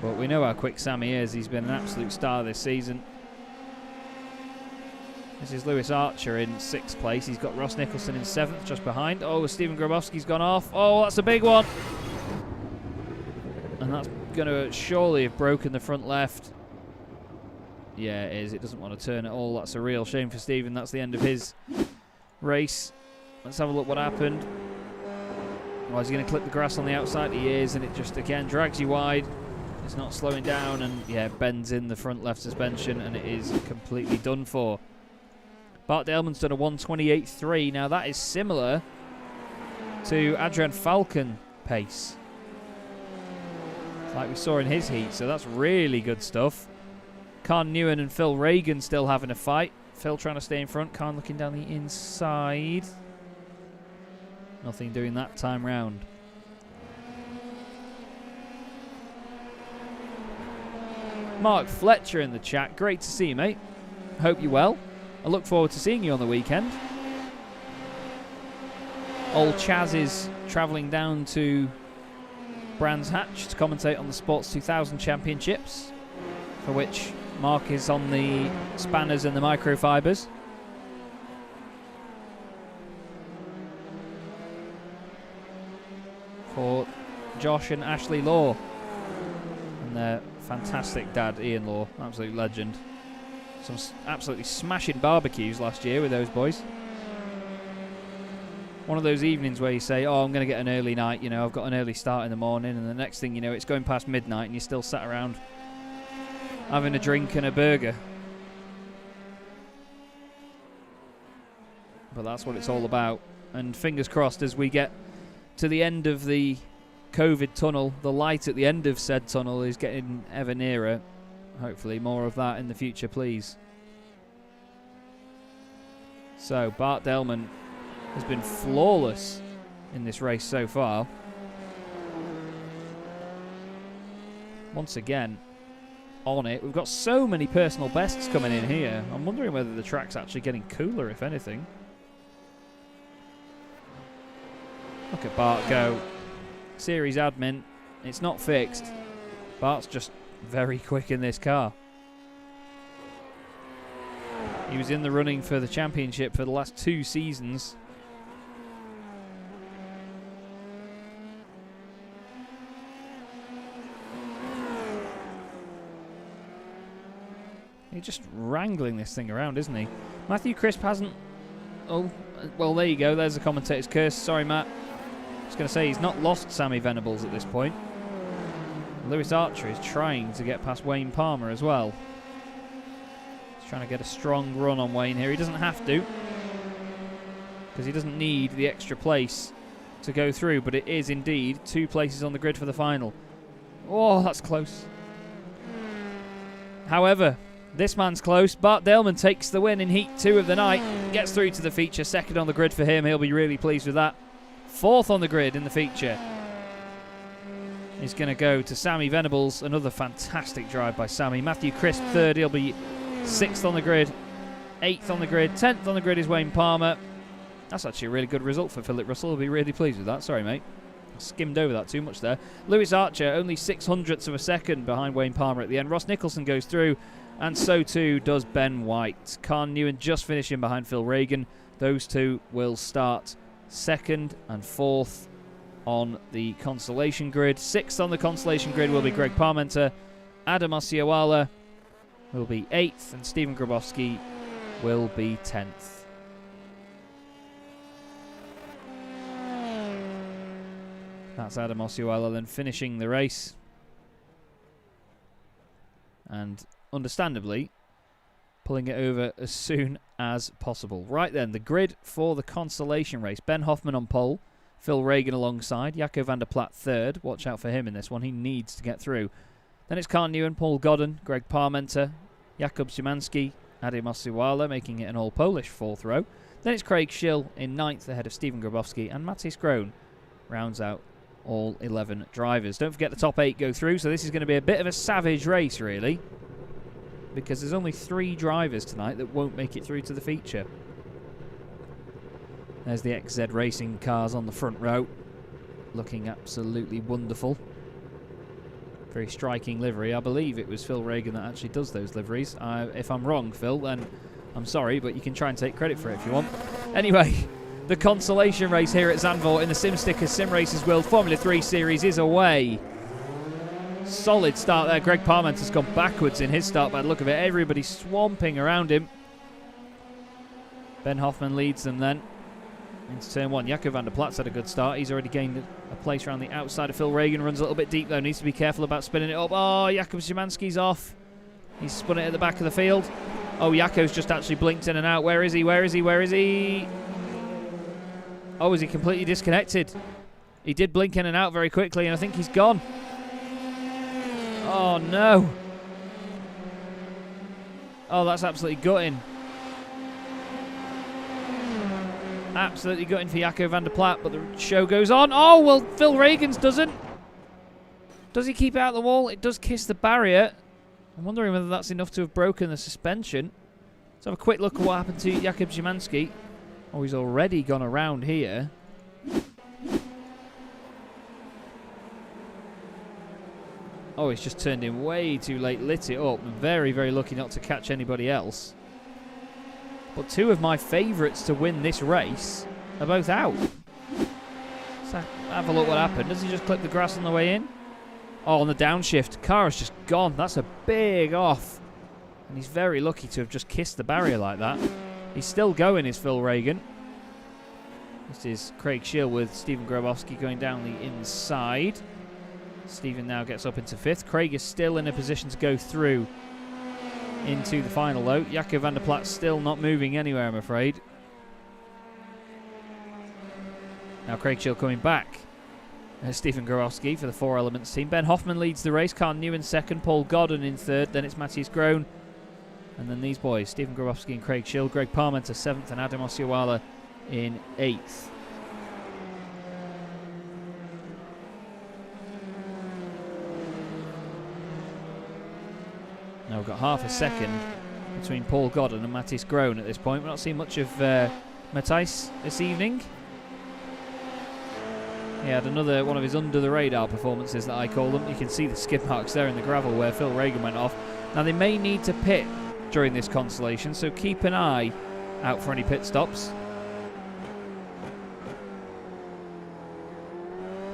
But we know how quick Sammy is. He's been an absolute star this season. This is Lewis Archer in 6th place. He's got Ross Nicholson in 7th, just behind. Oh, Stephen Grabowski's gone off. Oh, that's a big one. And that's going to surely have broken the front left. Yeah, it is. It doesn't want to turn at all. That's a real shame for Stephen. That's the end of his race. Let's have a look what happened. Oh, is he going to clip the grass on the outside? He is, and it just, again, drags you wide. It's not slowing down, and, yeah, bends in the front left suspension, and it is completely done for. Bart Delman's done a 1:28.3. Now, that is similar to Adrian Falcon pace, like we saw in his heat, so that's really good stuff. Khan Newen and Phil Reagan still having a fight. Phil trying to stay in front. Khan looking down the inside. Nothing doing that time round. Mark Fletcher in the chat. Great to see you, mate. Hope you're well. I look forward to seeing you on the weekend. Old Chaz is travelling down to Brands Hatch to commentate on the Sports 2000 Championships, for which Mark is on the spanners and the microfibers. For Josh and Ashley Law and their fantastic dad Ian Law, absolute legend. Some absolutely smashing barbecues last year with those boys. One of those evenings where you say, oh, I'm going to get an early night, you know, I've got an early start in the morning, and the next thing you know, it's going past midnight and you're still sat around having a drink and a burger. But that's what it's all about. And fingers crossed, as we get to the end of the COVID tunnel, the light at the end of said tunnel is getting ever nearer. Hopefully more of that in the future, please. So Bart Delman has been flawless in this race so far. Once again, on it. We've got so many personal bests coming in here. I'm wondering whether the track's actually getting cooler, if anything. Look at Bart go. Series admin. It's not fixed. Bart's just very quick in this car. He was in the running for the championship for the last 2 seasons. He's just wrangling this thing around, isn't he? Matthew Crisp hasn't... Oh, well, there you go. There's a commentator's curse. Sorry, Matt. was going to say, he's not lost Sammy Venables at this point. Lewis Archer is trying to get past Wayne Palmer as well. He's trying to get a strong run on Wayne here. He doesn't have to, because he doesn't need the extra place to go through, but it is indeed 2 places on the grid for the final. Oh, that's close. However, this man's close. Bart Daleman takes the win in Heat 2 of the night, gets through to the feature, 2nd on the grid for him. He'll be really pleased with that. 4th on the grid in the feature. He's going to go to Sammy Venables. Another fantastic drive by Sammy. Matthew Crisp 3rd. He'll be 6th on the grid. 8th on the grid. 10th on the grid is Wayne Palmer. That's actually a really good result for Philip Russell. He'll be really pleased with that. Sorry, mate. I skimmed over that too much there. Lewis Archer, only 0.06 of a second behind Wayne Palmer at the end. Ross Nicholson goes through, and so too does Ben White. Carn Newen just finishing behind Phil Reagan. Those two will start 2nd and 4th on the consolation grid. 6th on the consolation grid will be Greg Parmenter. Adam Osceola will be 8th, and Stephen Grabowski will be 10th. That's Adam Osceola then finishing the race. And understandably, pulling it over as soon as possible. Right then, the grid for the consolation race. Ben Hoffman on pole. Phil Reagan alongside. Jaco van der Plat 3rd. Watch out for him in this one. He needs to get through. Then it's Carn Newen, Paul Godden, Greg Parmenter, Jakub Szymanski, Adam Osceola, making it an all-Polish 4th row. Then it's Craig Schill in 9th ahead of Stephen Grabowski, and Mattis Groen rounds out all 11 drivers. Don't forget the top 8 go through, so this is going to be a bit of a savage race, really, because there's only 3 drivers tonight that won't make it through to the feature. There's the XZ Racing cars on the front row, looking absolutely wonderful. Very striking livery. I believe it was Phil Reagan that actually does those liveries. If I'm wrong, Phil, then I'm sorry, but you can try and take credit for it if you want. Anyway, the consolation race here at Zandvoort in the SimStickers Simracersworld Formula 3 Series is away. Solid start there. Greg Parmenter's gone backwards in his start by the look of it. Everybody swamping around him. Ben Hoffman leads them then into turn 1. Jaco van der Plat's had a good start. He's already gained a place around the outside of Phil Reagan. Runs a little bit deep though. Needs to be careful about spinning it up. Oh, Jakub Szymanski's off. He's spun it at the back of the field. Oh, Jako's just actually blinked in and out. Where is he? Where is he? Where is he? Oh, is he completely disconnected? He did blink in and out very quickly, and I think he's gone. Oh, no. Oh, that's absolutely gutting. Absolutely gutting for Jaco van der Plat, but the show goes on. Oh, well, Phil Reagan's doesn't. Does he keep it out the wall? It does kiss the barrier. I'm wondering whether that's enough to have broken the suspension. Let's have a quick look at what happened to Jakub Szymanski. Oh, he's already gone around here. Oh, he's just turned in way too late, lit it up. Very, very lucky not to catch anybody else. But 2 of my favourites to win this race are both out. Let's have a look what happened. Does he just clip the grass on the way in? Oh, on the downshift. Car is just gone. That's a big off. And he's very lucky to have just kissed the barrier like that. He's still going, is Phil Reagan. This is Craig Schill with Stephen Grabowski going down the inside. Stephen now gets up into 5th. Craig is still in a position to go through into the final, though. Jaco van der Plat still not moving anywhere, I'm afraid. Now Craig Schill coming back. Stephen Grabowski for the 4 Elements team. Ben Hoffman leads the race. Carn Newen 2nd. Paul Godden in 3rd. Then it's Mattis Groen. And then these boys, Stephen Grabowski and Craig Schill. Greg Parmenter 7th and Adam Osceola in 8th. Now we've got half a second between Paul Godden and Mattis Groen at this point. We're not seeing much of Matthijs this evening. He had another one of his under-the-radar performances that I call them. You can see the skid marks there in the gravel where Phil Reagan went off. Now they may need to pit during this consolation, so keep an eye out for any pit stops.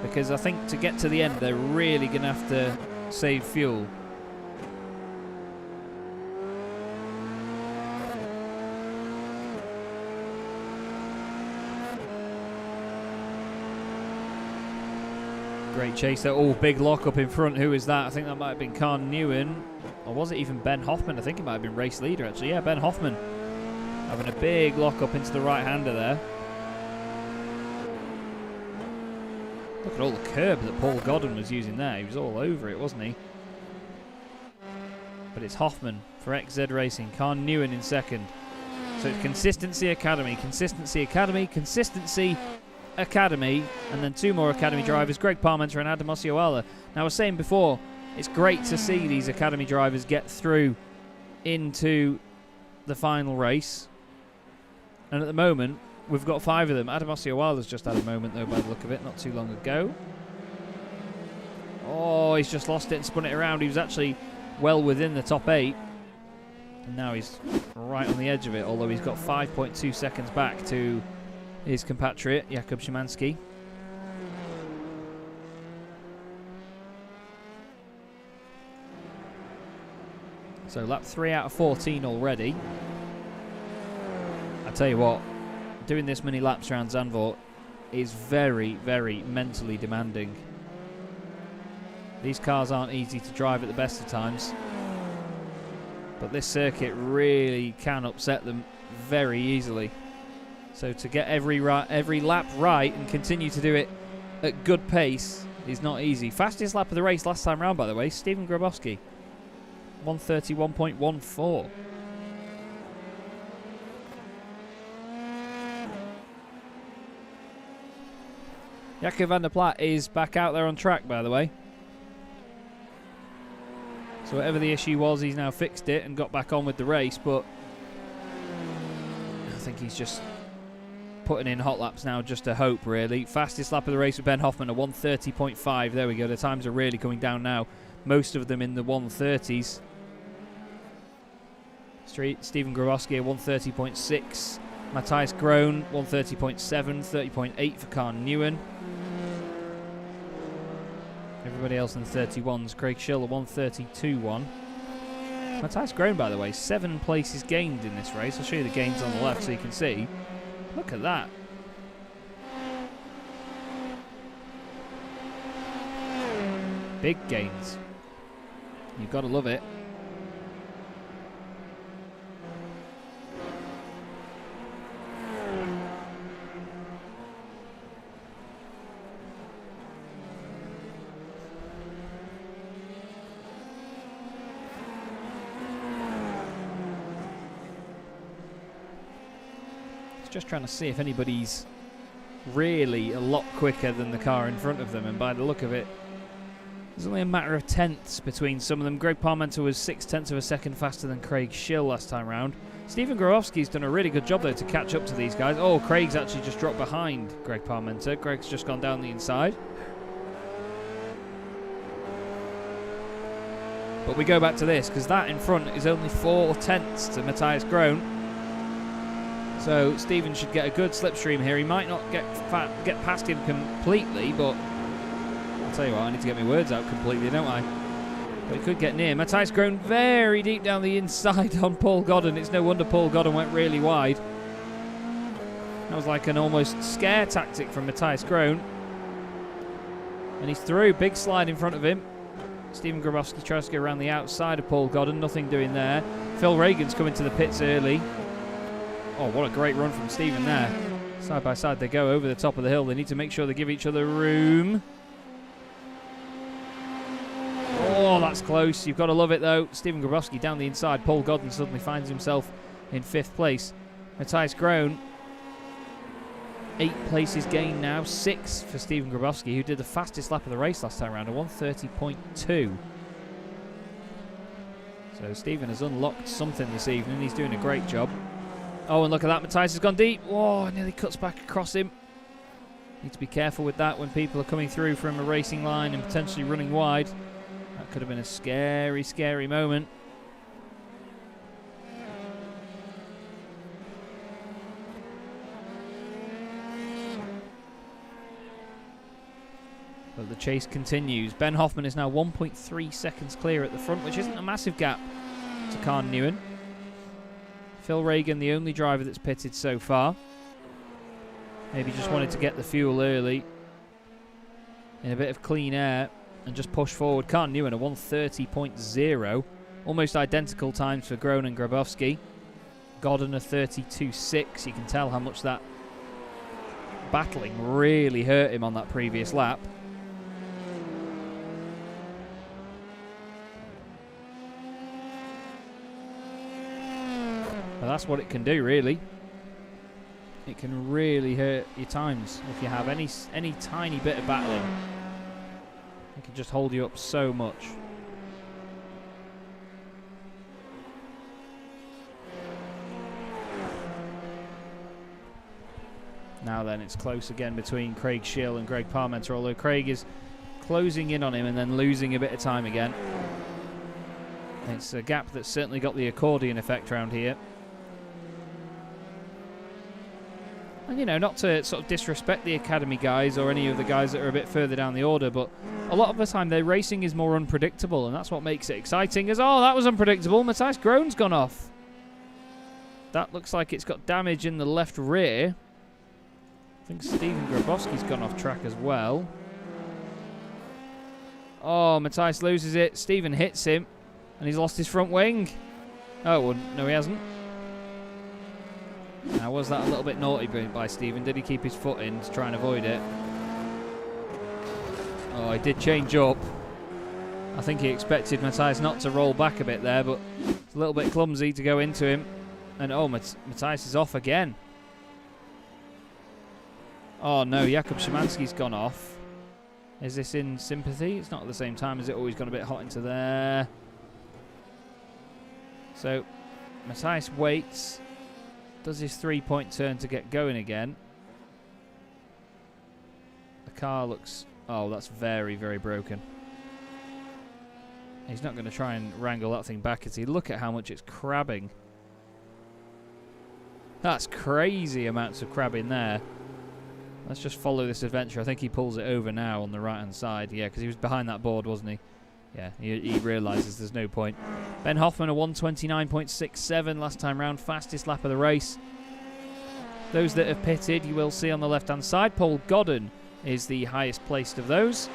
Because I think to get to the end, they're really going to have to save fuel. Great chase there. Oh, big lock up in front. Who is that? I think that might have been Khan Newen. Or was it even Ben Hoffman? I think it might have been race leader, actually. Yeah, Ben Hoffman. Having a big lock up into the right-hander there. Look at all the curb that Paul Godden was using there. He was all over it, wasn't he? But it's Hoffman for XZ Racing. Khan Newen in second. So it's Consistency Academy, Consistency Academy, Consistency Academy, and then two more Academy drivers, Greg Parmenter and Adam Osceola. Now, I was saying before, it's great to see these Academy drivers get through into the final race. And at the moment, we've got 5 of them. Adam Osceola's just had a moment, though, by the look of it, not too long ago. Oh, he's just lost it and spun it around. He was actually well within the top 8. And now he's right on the edge of it, although he's got 5.2 seconds back to his compatriot, Jakub Szymanski. So lap 3 out of 14 already. I tell you what, doing this many laps around Zandvoort is very, very mentally demanding. These cars aren't easy to drive at the best of times, but this circuit really can upset them very easily. So to get every lap right and continue to do it at good pace is not easy. Fastest lap of the race last time round, by the way, Stephen Grabowski, 1:31.14. Jaco van der Plat is back out there on track, by the way. So whatever the issue was, he's now fixed it and got back on with the race, but I think he's just putting in hot laps now just to hope, really. Fastest lap of the race with Ben Hoffman, a 1:30.5. There we go. The times are really coming down now. Most of them in the 1:30s. Stephen Grabowski, a 1:30.6. Matthias Groen, 1:30.7. 30.8 for Khan Newen. Everybody else in the 31s. Craig Schill, a 1:32.1. Matthias Groen, by the way, 7 places gained in this race. I'll show you the gains on the left so you can see. Look at that. Big gains. You've got to love it. Just trying to see if anybody's really a lot quicker than the car in front of them, and by the look of it, there's only a matter of tenths between some of them. Greg Parmenter was 0.6 of a second faster than Craig Schill last time round. Stephen Grabowski's done a really good job, though, to catch up to these guys. Oh, Craig's actually just dropped behind Greg Parmenter. Greg's just gone down the inside. But we go back to this, because that in front is only 0.4 to Matthias Groen. So Stephen should get a good slipstream here. He might not get past him completely, but I'll tell you what, I need to get my words out completely, don't I? But he could get near. Matthias Groen very deep down the inside on Paul Godden. It's no wonder Paul Godden went really wide. That was like an almost scare tactic from Matthias Groen. And he's through. Big slide in front of him. Stephen Grabowski tries to go around the outside of Paul Godden. Nothing doing there. Phil Reagan's coming to the pits early. Oh, what a great run from Stephen there. Side by side they go over the top of the hill. They need to make sure they give each other room. Oh, that's close. You've got to love it, though. Stephen Grabowski down the inside. Paul Godden suddenly finds himself in 5th place. Matthias Groen, 8 places gained now. 6 for Stephen Grabowski, who did the fastest lap of the race last time around, a 1:30.2. So Stephen has unlocked something this evening. He's doing a great job. Oh, and look at that. Matthias has gone deep. Oh, nearly cuts back across him. Need to be careful with that when people are coming through from a racing line and potentially running wide. That could have been a scary, scary moment. But the chase continues. Ben Hoffman is now 1.3 seconds clear at the front, which isn't a massive gap to Khan Newen. Phil Reagan, the only driver that's pitted so far. Maybe just wanted to get the fuel early in a bit of clean air and just push forward. Khan Newen a 1:30.0. Almost identical times for Groen and Grabowski. Godden a 32.6. You can tell how much that battling really hurt him on that previous lap. But that's what it can do, really. It can really hurt your times if you have any tiny bit of battling. It can just hold you up so much. Now then, it's close again between Craig Schill and Greg Parmenter, although Craig is closing in on him and then losing a bit of time again. It's a gap that's certainly got the accordion effect around here. And, you know, not to sort of disrespect the Academy guys or any of the guys that are a bit further down the order, but a lot of the time their racing is more unpredictable, and that's what makes it exciting. Oh, that was unpredictable. Matthias Groen's gone off. That looks like it's got damage in the left rear. I think Stephen Grabowski's gone off track as well. Oh, Matthias loses it. Stephen hits him, and he's lost his front wing. Oh, well, no, he hasn't. Now, was that a little bit naughty by Stephen? Did he keep his foot in to try and avoid it? Oh, he did change up. I think he expected Matthias not to roll back a bit there, but it's a little bit clumsy to go into him. And, oh, Matthias is off again. Oh, no, Jakub Szymanski's gone off. Is this in sympathy? It's not at the same time, is it? Oh, he's gone a bit hot into there. So, Matthias waits. Does his three-point turn to get going again. The car looks... Oh, that's very, very broken. He's not going to try and wrangle that thing back, as he look at how much it's crabbing. That's crazy amounts of crabbing there. Let's just follow this adventure. I think he pulls it over now on the right-hand side. Yeah, because he was behind that board, wasn't he? Yeah, he realises there's no point. Ben Hoffman, a 1:29.67 last time round. Fastest lap of the race. Those that have pitted, you will see on the left-hand side. Paul Godden is the highest placed of those.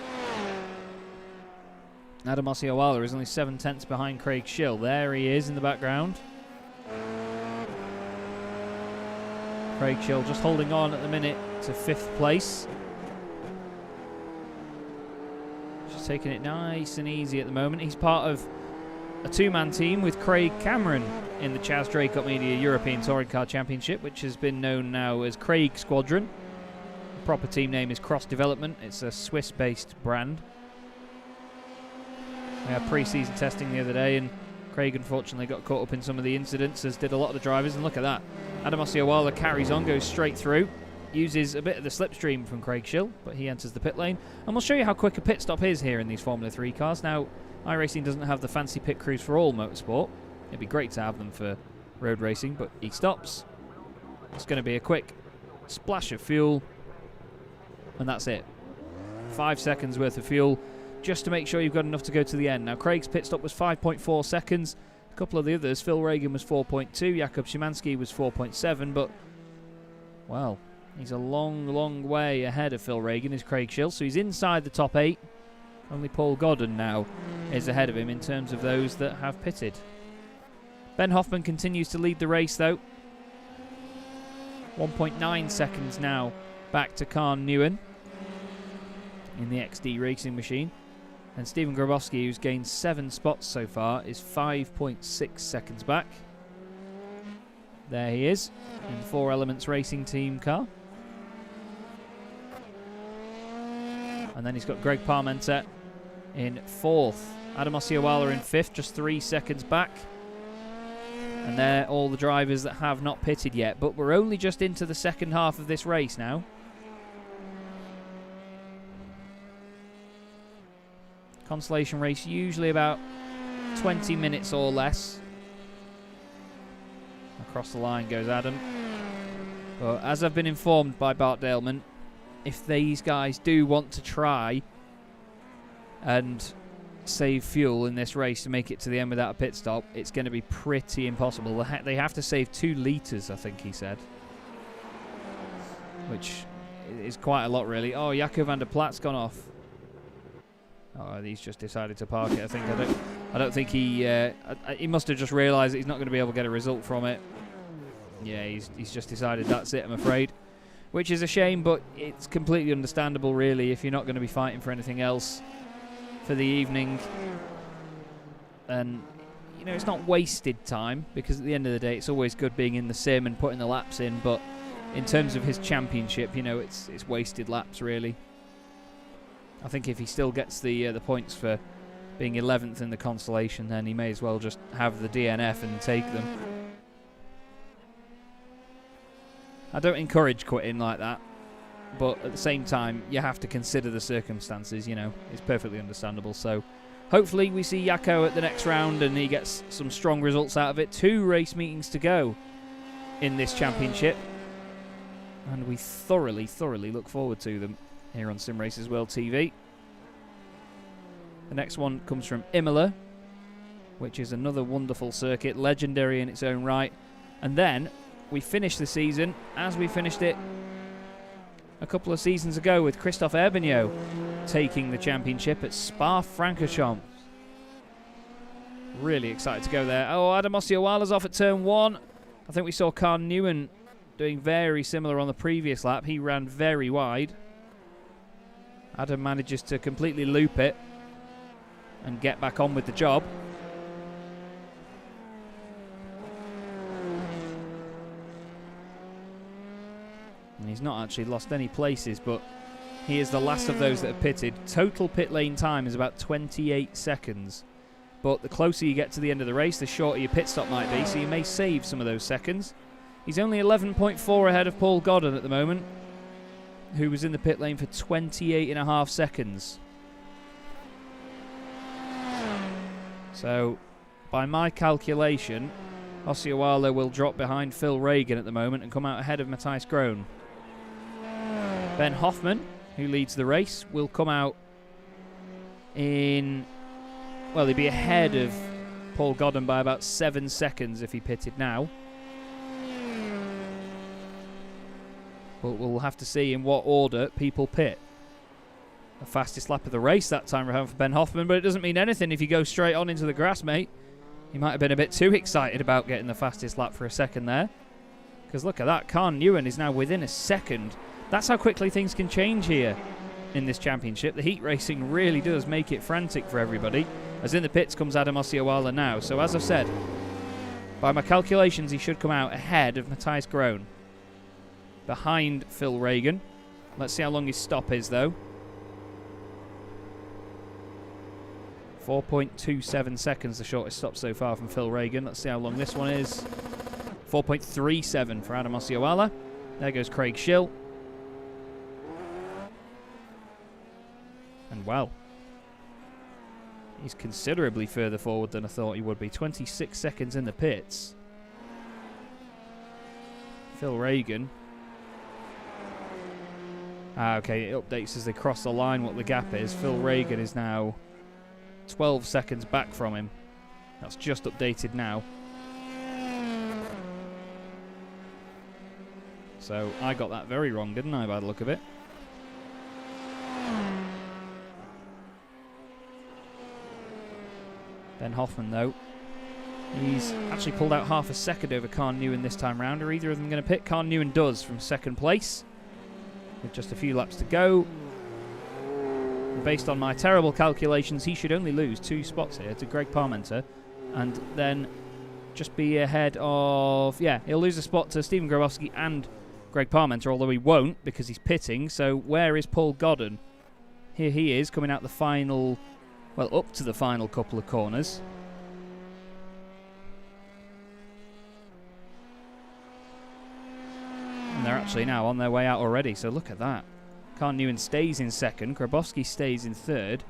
Adam Osceola is only 7 tenths behind Craig Schill. There he is in the background. Craig Schill just holding on at the minute to 5th place. Just taking it nice and easy at the moment. He's part of a two-man team with Craig Cameron in the Chaz Draycott Media European Touring Car Championship, which has been known now as Craig Squadron. The proper team name is Cross Development. It's a Swiss-based brand. We had pre-season testing the other day, and Craig unfortunately got caught up in some of the incidents, as did a lot of the drivers, and look at that. Adam Osceola carries on, goes straight through, uses a bit of the slipstream from Craig Schill, but he enters the pit lane. And we'll show you how quick a pit stop is here in these Formula 3 cars. Now, iRacing doesn't have the fancy pit crews for all motorsport. It'd be great to have them for road racing, but he stops. It's going to be a quick splash of fuel, and that's it. 5 seconds worth of fuel, just to make sure you've got enough to go to the end. Now, Craig's pit stop was 5.4 seconds. A couple of the others, Phil Reagan was 4.2, Jakub Szymanski was 4.7, but, well, he's a long, long way ahead of Phil Reagan, is Craig Schill, so he's inside the top 8. Only Paul Godden now is ahead of him in terms of those that have pitted. Ben Hoffman continues to lead the race, though. 1.9 seconds now back to Khan Newen in the XD racing machine. And Stephen Grabowski, who's gained 7 spots so far, is 5.6 seconds back. There he is in the 4 Elements Racing Team car. And then he's got Greg Parmenter in 4th. Adam Osceola in 5th, just 3 seconds back. And they're all the drivers that have not pitted yet. But we're only just into the second half of this race now. Consolation race, usually about 20 minutes or less. Across the line goes Adam. But as I've been informed by Bart Daleman, if these guys do want to try and save fuel in this race to make it to the end without a pit stop, it's going to be pretty impossible. They have to save 2 litres, I think he said. Which is quite a lot, really. Oh, Jaco van der Plat's gone off. Oh, he's just decided to park it. I think I don't think he must have just realised that he's not going to be able to get a result from it. Yeah, he's just decided that's it, I'm afraid. Which is a shame, but it's completely understandable, really, if you're not going to be fighting for anything else for the evening. And, you know, it's not wasted time, because at the end of the day, it's always good being in the sim and putting the laps in, but in terms of his championship, you know, it's wasted laps, really. I think if he still gets the points for being 11th in the consolation, then he may as well just have the DNF and take them. I don't encourage quitting like that, but at the same time, you have to consider the circumstances, you know. It's perfectly understandable. So hopefully we see Jaco at the next round and he gets some strong results out of it. 2 race meetings to go in this championship, and we thoroughly look forward to them here on Simracersworld TV. The next one comes from Imola, which is another wonderful circuit, legendary in its own right. And then we finish the season as we finished it a couple of seasons ago, with Christophe Herbigno taking the championship at Spa-Francorchamps. Really excited to go there. Oh, Adam Ossioala's off at turn 1. I think we saw Carl Newen doing very similar on the previous lap. He ran very wide. Adam manages to completely loop it and get back on with the job. And he's not actually lost any places, but he is the last of those that have pitted. Total pit lane time is about 28 seconds. But the closer you get to the end of the race, the shorter your pit stop might be, so you may save some of those seconds. He's only 11.4 ahead of Paul Godden at the moment, who was in the pit lane for 28.5 seconds. So, by my calculation, Ossioala will drop behind Phil Regan at the moment and come out ahead of Matthijs Groen. Ben Hoffman, who leads the race, will come out in... Well, he'd be ahead of Paul Godden by about 7 seconds if he pitted now. But we'll have to see in what order people pit. The fastest lap of the race that time around for Ben Hoffman, but it doesn't mean anything if you go straight on into the grass, mate. He might have been a bit too excited about getting the fastest lap for a second there. Because look at that, Carl Newen is now within a second. That's how quickly things can change here in this championship. The heat racing really does make it frantic for everybody. As in the pits comes Adam Ossioala now. So as I've said, by my calculations, he should come out ahead of Matthijs Groen, behind Phil Regan. Let's see how long his stop is, though. 4.27 seconds, the shortest stop so far from Phil Regan. Let's see how long this one is. 4.37 for Adam Ossioala. There goes Craig Schill. And well, he's considerably further forward than I thought he would be. 26 seconds in the pits. Phil Regan. Okay, it updates as they cross the line what the gap is. Phil Regan is now 12 seconds back from him. That's just updated now. So I got that very wrong, didn't I, by the look of it? Ben Hoffman, though, he's actually pulled out half a second over Carl Newen this time round. Are either of them going to pit? Carl Newen does, from second place, with just a few laps to go. And based on my terrible calculations, he should only lose 2 spots here to Greg Parmenter, and then just be ahead of... Yeah, he'll lose a spot to Stephen Grabowski and Greg Parmenter, although he won't because he's pitting. So where is Paul Godden? Here he is, coming out the final... Well, up to the final couple of corners. And they're actually now on their way out already, so look at that. Carl Newen stays in second, Grabowski stays in third.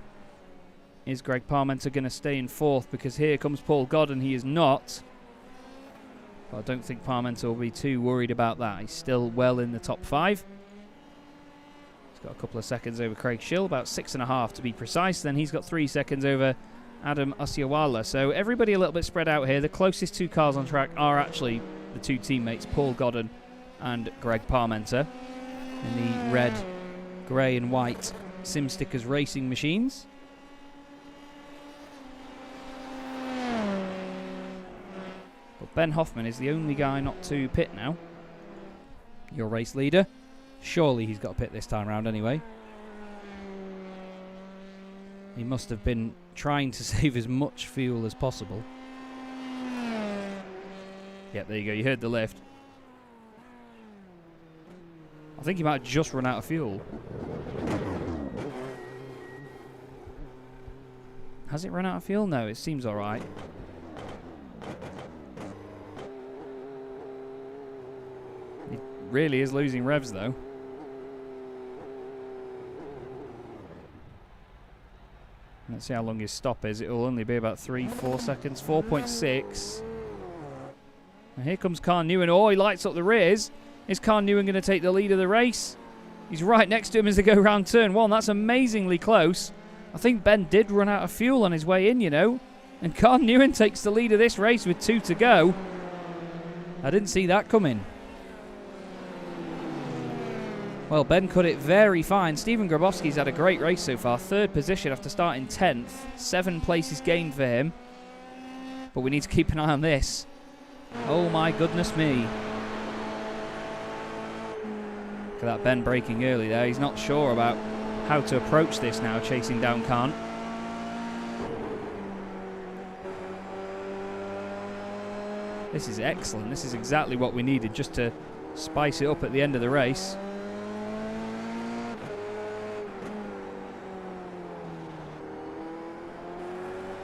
Is Greg Parmenter going to stay in fourth? Because here comes Paul Godden, he is not. But I don't think Parmenter will be too worried about that. He's still well in the top 5. Got a couple of seconds over Craig Schill, about 6.5 to be precise. Then he's got 3 seconds over Adam Ossioala. So everybody a little bit spread out here. The closest 2 cars on track are actually the 2 teammates, Paul Godden and Greg Parmenter, in the red, grey and white SimStickers racing machines. Ben Hoffman is the only guy not to pit now. Your race leader. Surely he's got to pit this time round anyway. He must have been trying to save as much fuel as possible. Yep, there you go. You heard the lift. I think he might have just run out of fuel. Has it run out of fuel? No, it seems alright. He really is losing revs though. Let's see how long his stop is. It will only be about 3-4 seconds. 4.6. And here comes Carl Newen. Oh, he lights up the rears. Is Carl Newen going to take the lead of the race? He's right next to him as they go round turn 1. That's amazingly close. I think Ben did run out of fuel on his way in, you know. And Carl Newen takes the lead of this race with 2 to go. I didn't see that coming. Well, Ben cut it very fine. Stephen Grabowski's had a great race so far. 3rd position after starting 10th. 7 places gained for him. But we need to keep an eye on this. Oh my goodness me. Look at that Ben braking early there. He's not sure about how to approach this now, chasing down Khan. This is excellent. This is exactly what we needed just to spice it up at the end of the race.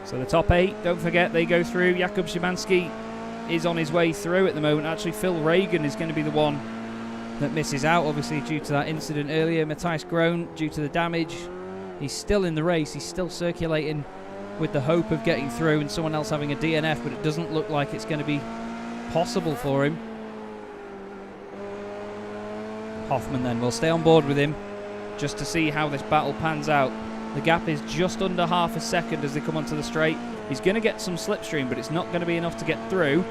So the top 8, don't forget, they go through. Jakub Szymanski is on his way through at the moment. Actually, Phil Reagan is going to be the one that misses out, obviously, due to that incident earlier. Matthias Groen, due to the damage, he's still in the race. He's still circulating with the hope of getting through and someone else having a DNF, but it doesn't look like it's going to be possible for him. Hoffman then will stay on board with him just to see how this battle pans out. The gap is just under half a second as they come onto the straight. He's going to get some slipstream, but it's not going to be enough to get through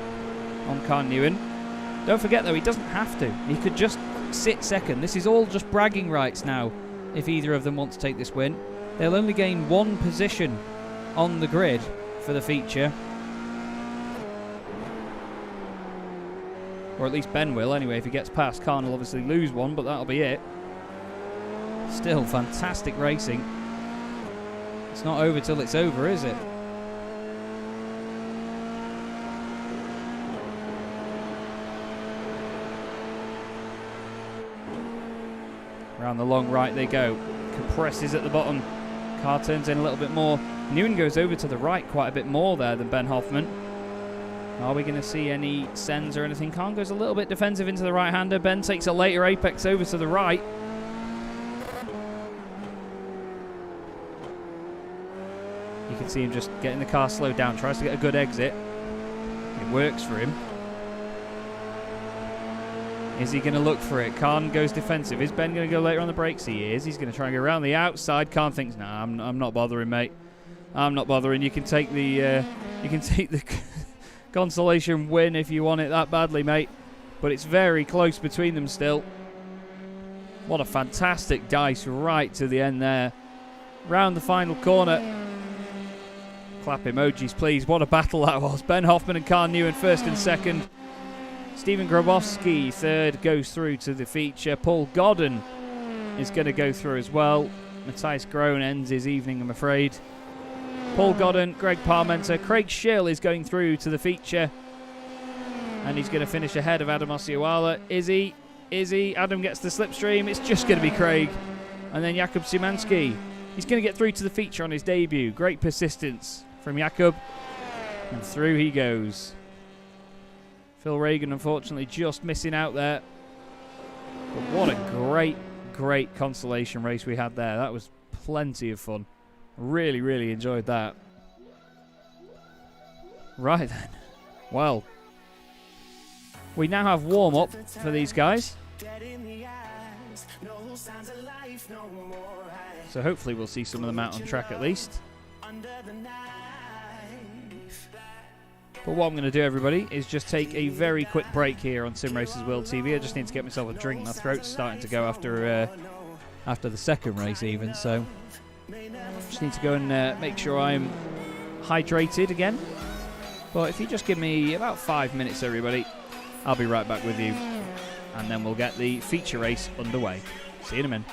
on Carl Newen. Don't forget, though, he doesn't have to. He could just sit second. This is all just bragging rights now, if either of them want to take this win. They'll only gain 1 position on the grid for the feature. Or at least Ben will, anyway. If he gets past, Khan will obviously lose 1, but that'll be it. Still, fantastic racing. It's not over till it's over, is it? Around the long right they go. Compresses at the bottom. Car turns in a little bit more. Newen goes over to the right quite a bit more there than Ben Hoffman. Are we going to see any sends or anything? Khan goes a little bit defensive into the right-hander. Ben takes a later apex over to the right. You can see him just getting the car slowed down. Tries to get a good exit. It works for him. Is he going to look for it? Khan goes defensive. Is Ben going to go later on the brakes? He is. He's going to try and go around the outside. Khan thinks, nah, I'm not bothering, mate. I'm not bothering. You can take the consolation win if you want it that badly, mate. But it's very close between them still. What a fantastic dice right to the end there. Round the final corner. Clap emojis, please. What a battle that was. Ben Hoffman and Carl Newen first and second. Stephen Grabowski third, goes through to the feature. Paul Godden is going to go through as well. Matthias Groen ends his evening, I'm afraid. Paul Godden, Greg Parmenter, Craig Schill is going through to the feature. And he's going to finish ahead of Adam Ossioala. Is he? Adam gets the slipstream. It's just going to be Craig. And then Jakub Szymanski. He's going to get through to the feature on his debut. Great persistence from Jakub. And through he goes. Phil Reagan, unfortunately, just missing out there. But what a great consolation race we had there. That was plenty of fun. Really, really enjoyed that. Right then. Well, we now have warm-up for these guys. So hopefully we'll see some of them out on track at least. But what I'm going to do, everybody, is just take a very quick break here on Simracersworld TV. I just need to get myself a drink. My throat's starting to go after the second race even, so just need to go and make sure I'm hydrated again. But if you just give me about 5 minutes, everybody, I'll be right back with you. And then we'll get the feature race underway. See you in a minute.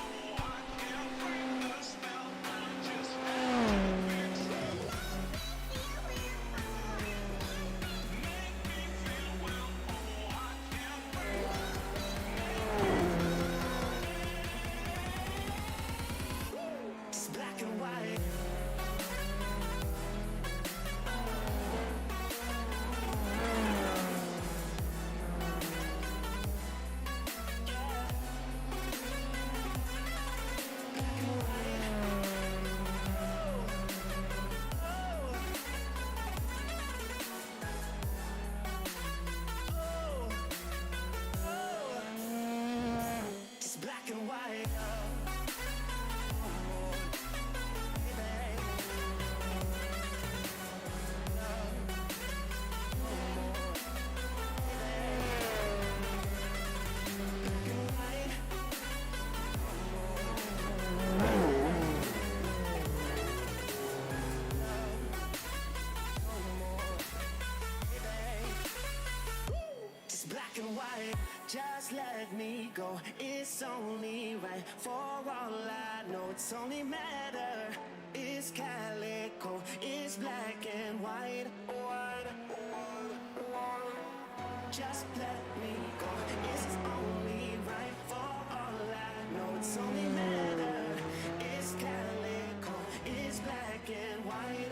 Just let me go, it's only right. For all I know, it's only matter. It's calico, it's black and white. Just let me go, it's only right. For all I know, it's only matter. It's calico, it's black and white.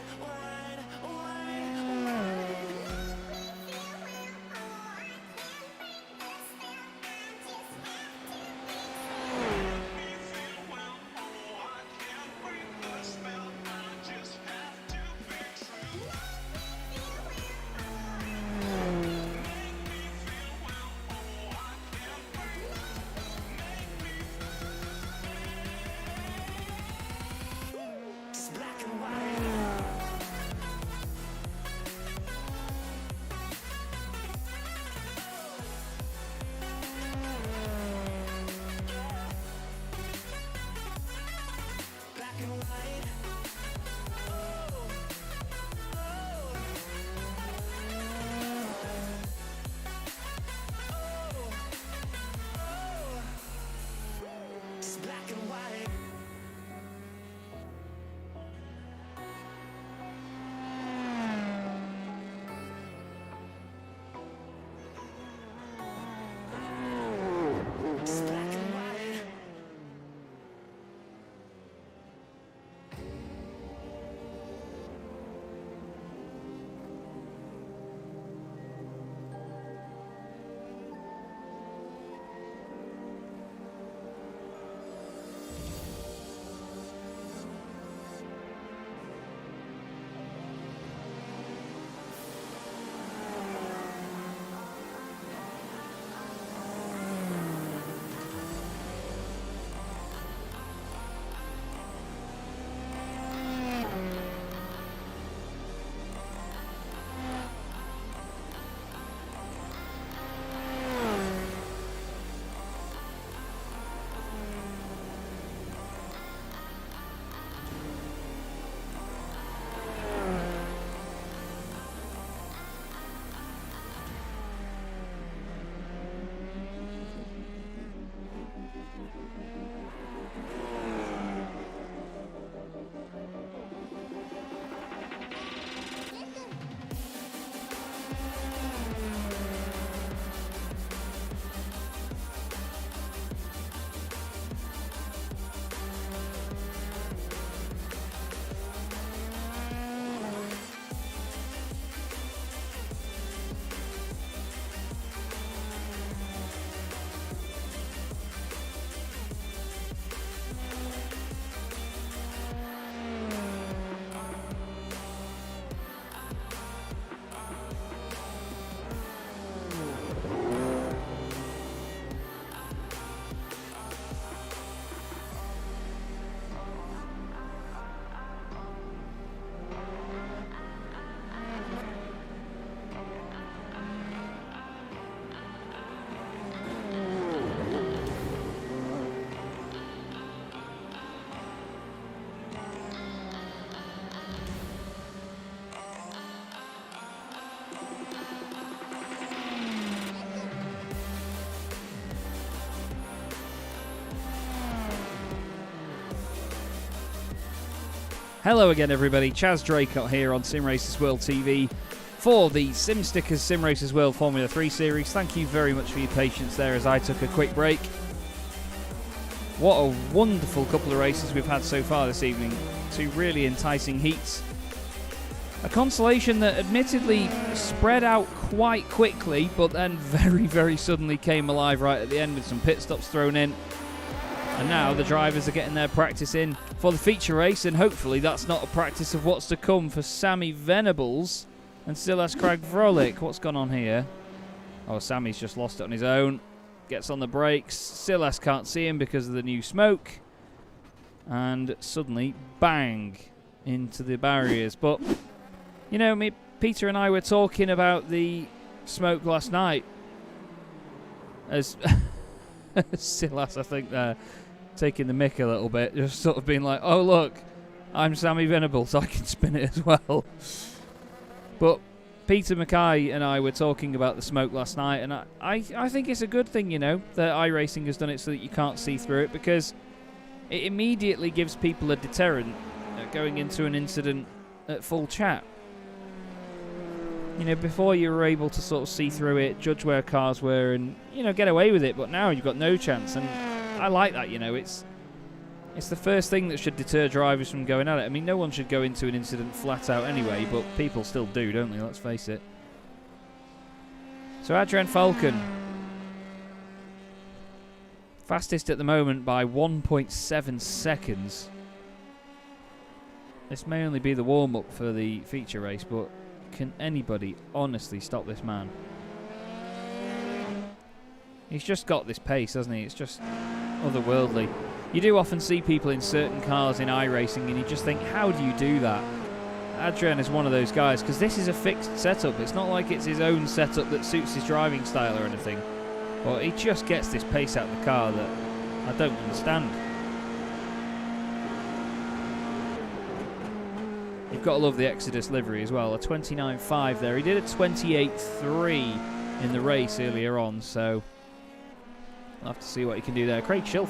Hello again, everybody. Chaz Draycott here on Simracersworld TV for the SimStickers Simracersworld Formula 3 series. Thank you very much for your patience there as I took a quick break. What a wonderful couple of races we've had so far this evening. Two really enticing heats. A consolation that admittedly spread out quite quickly, but then very, very suddenly came alive right at the end with some pit stops thrown in. And now the drivers are getting their practice in for the feature race, and hopefully that's not a practice of what's to come for Sammy Venables and Silas Craig-Vrolik. What's gone on here? Oh, Sammy's just lost it on his own. Gets on the brakes. Silas can't see him because of the new smoke. And suddenly, bang, into the barriers. But, you know, Peter and I were talking about the smoke last night. As Silas, I think, taking the mick a little bit, just sort of being like, oh look, I'm Sammy Venables, I can spin it as well. But Peter Mackay and I were talking about the smoke last night, and I think it's a good thing, you know, that iRacing has done it so that you can't see through it, because it immediately gives people a deterrent going into an incident at full chat. You know, before you were able to sort of see through it, judge where cars were, and, you know, get away with it, but now you've got no chance, and I like that, you know. It's the first thing that should deter drivers from going at it. I mean, no one should go into an incident flat out anyway, but people still do, don't they? Let's face it. So Adrian Falcon, fastest at the moment by 1.7 seconds. This may only be the warm-up for the feature race, but can anybody honestly stop this man? He's just got this pace, hasn't he? It's just otherworldly. You do often see people in certain cars in iRacing and you just think, how do you do that? Adrian is one of those guys, because this is a fixed setup. It's not like it's his own setup that suits his driving style or anything. But he just gets this pace out of the car that I don't understand. You've got to love the Exodus livery as well. A 29.5 there. He did a 28.3 in the race earlier on, so we'll have to see what he can do there. Craig Schill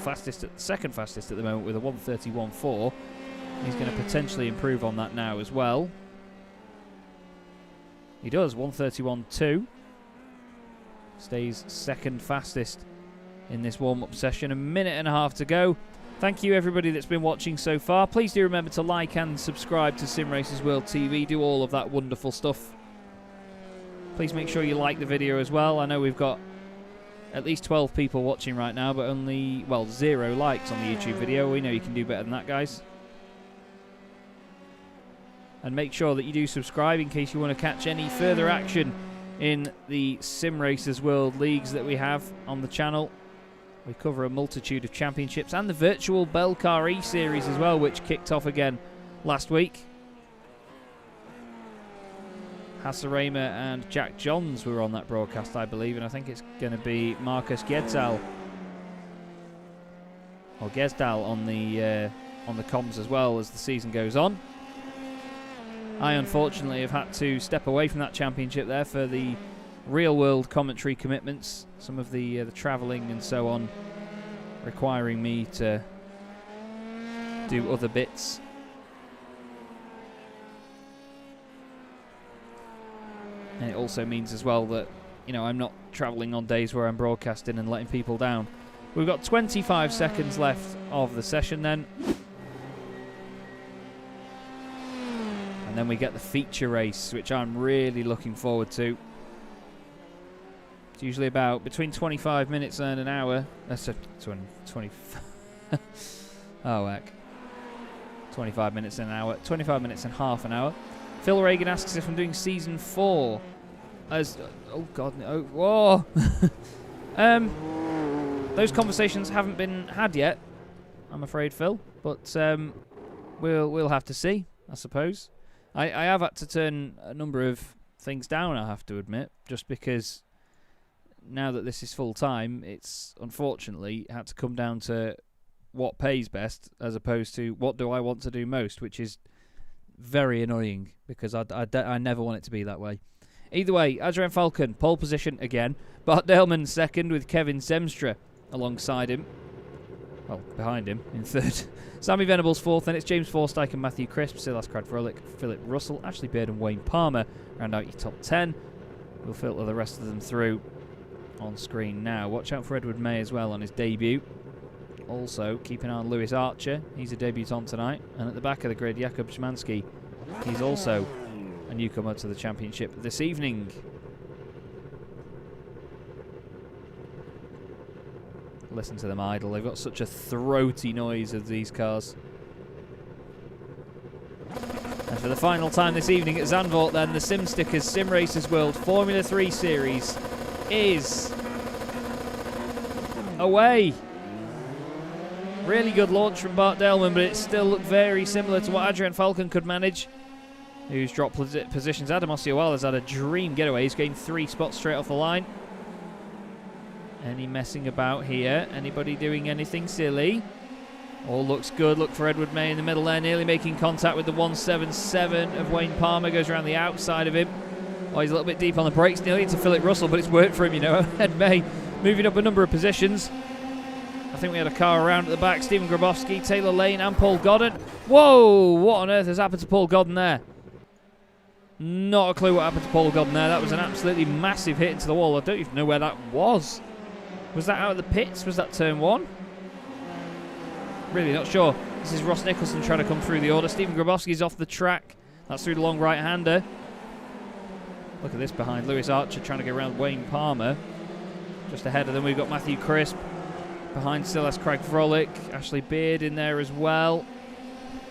second fastest at the moment with a 1:31.4. He's going to potentially improve on that now as well. He does, 1:31.2. Stays second fastest in this warm-up session. A minute and a half to go. Thank you everybody that's been watching so far. Please do remember to like and subscribe to Simracersworld TV. Do all of that wonderful stuff. Please make sure you like the video as well. I know we've got at least 12 people watching right now, but only, well, 0 likes on the YouTube video. We know you can do better than that, guys. And make sure that you do subscribe in case you want to catch any further action in the Simracersworld leagues that we have on the channel. We cover a multitude of championships and the virtual Belcar E-Series as well, which kicked off again last week. Hasarema and Jack Johns were on that broadcast, I believe, and I think it's going to be Marcus Gezdal or Gezdal on the comms as well as the season goes on. I unfortunately have had to step away from that championship there for the real-world commentary commitments, some of the travelling and so on, requiring me to do other bits. And it also means as well that, you know, I'm not travelling on days where I'm broadcasting and letting people down. We've got 25 seconds left of the session then. And then we get the feature race, which I'm really looking forward to. It's usually about between 25 minutes and an hour. That's 20. Oh, heck. 25 minutes and an hour. 25 minutes and half an hour. Phil Reagan asks if I'm doing season 4. As oh god, no! Whoa! Those conversations haven't been had yet, I'm afraid, Phil. But we'll have to see, I suppose. I have had to turn a number of things down, I have to admit, just because now that this is full time, it's unfortunately had to come down to what pays best as opposed to what do I want to do most, which is very annoying because I never want it to be that way. Either way, Adrian Falcon, pole position again. Bart Daleman second with Kevin Zemstra alongside him. well, behind him in third. Sammy Venables fourth, then it's James Forsyke and Matthew Crisp, Silas Cradfrolic, Philip Russell, Ashley Beard and Wayne Palmer round out your top 10. We'll filter the rest of them through on screen now. Watch out for Edward May as well on his debut. Also, keep an eye on Lewis Archer. He's a debutant tonight. And at the back of the grid, Jakub Szymanski. He's also a newcomer to the championship this evening. Listen to them idle. They've got such a throaty noise of these cars. And for the final time this evening at Zandvoort, then, the SimStickers Sim Racers World Formula 3 Series is away. Really good launch from Bart Delman, but it still looked very similar to what Adrian Falcon could manage, who's dropped positions. Adam Ossioala has had a dream getaway. He's gained 3 spots straight off the line. Any messing about here? Anybody doing anything silly? All looks good. Look for Edward May in the middle there, nearly making contact with the 177 of Wayne Palmer. Goes around the outside of him. Oh, he's a little bit deep on the brakes, nearly into Philip Russell, but it's worked for him, you know. Ed May moving up a number of positions. I think we had a car around at the back. Stephen Grabowski, Taylor Lane and Paul Godden. Whoa! What on earth has happened to Paul Godden there? Not a clue what happened to Paul Godden there. That was an absolutely massive hit into the wall. I don't even know where that was. Was that out of the pits? Was that turn 1? Really not sure. This is Ross Nicholson trying to come through the order. Stephen Grabowski's off the track. That's through the long right-hander. Look at this behind. Lewis Archer trying to get around Wayne Palmer. Just ahead of them, we've got Matthew Crisp. Behind Silas Craig-Frolic. Ashley Beard in there as well.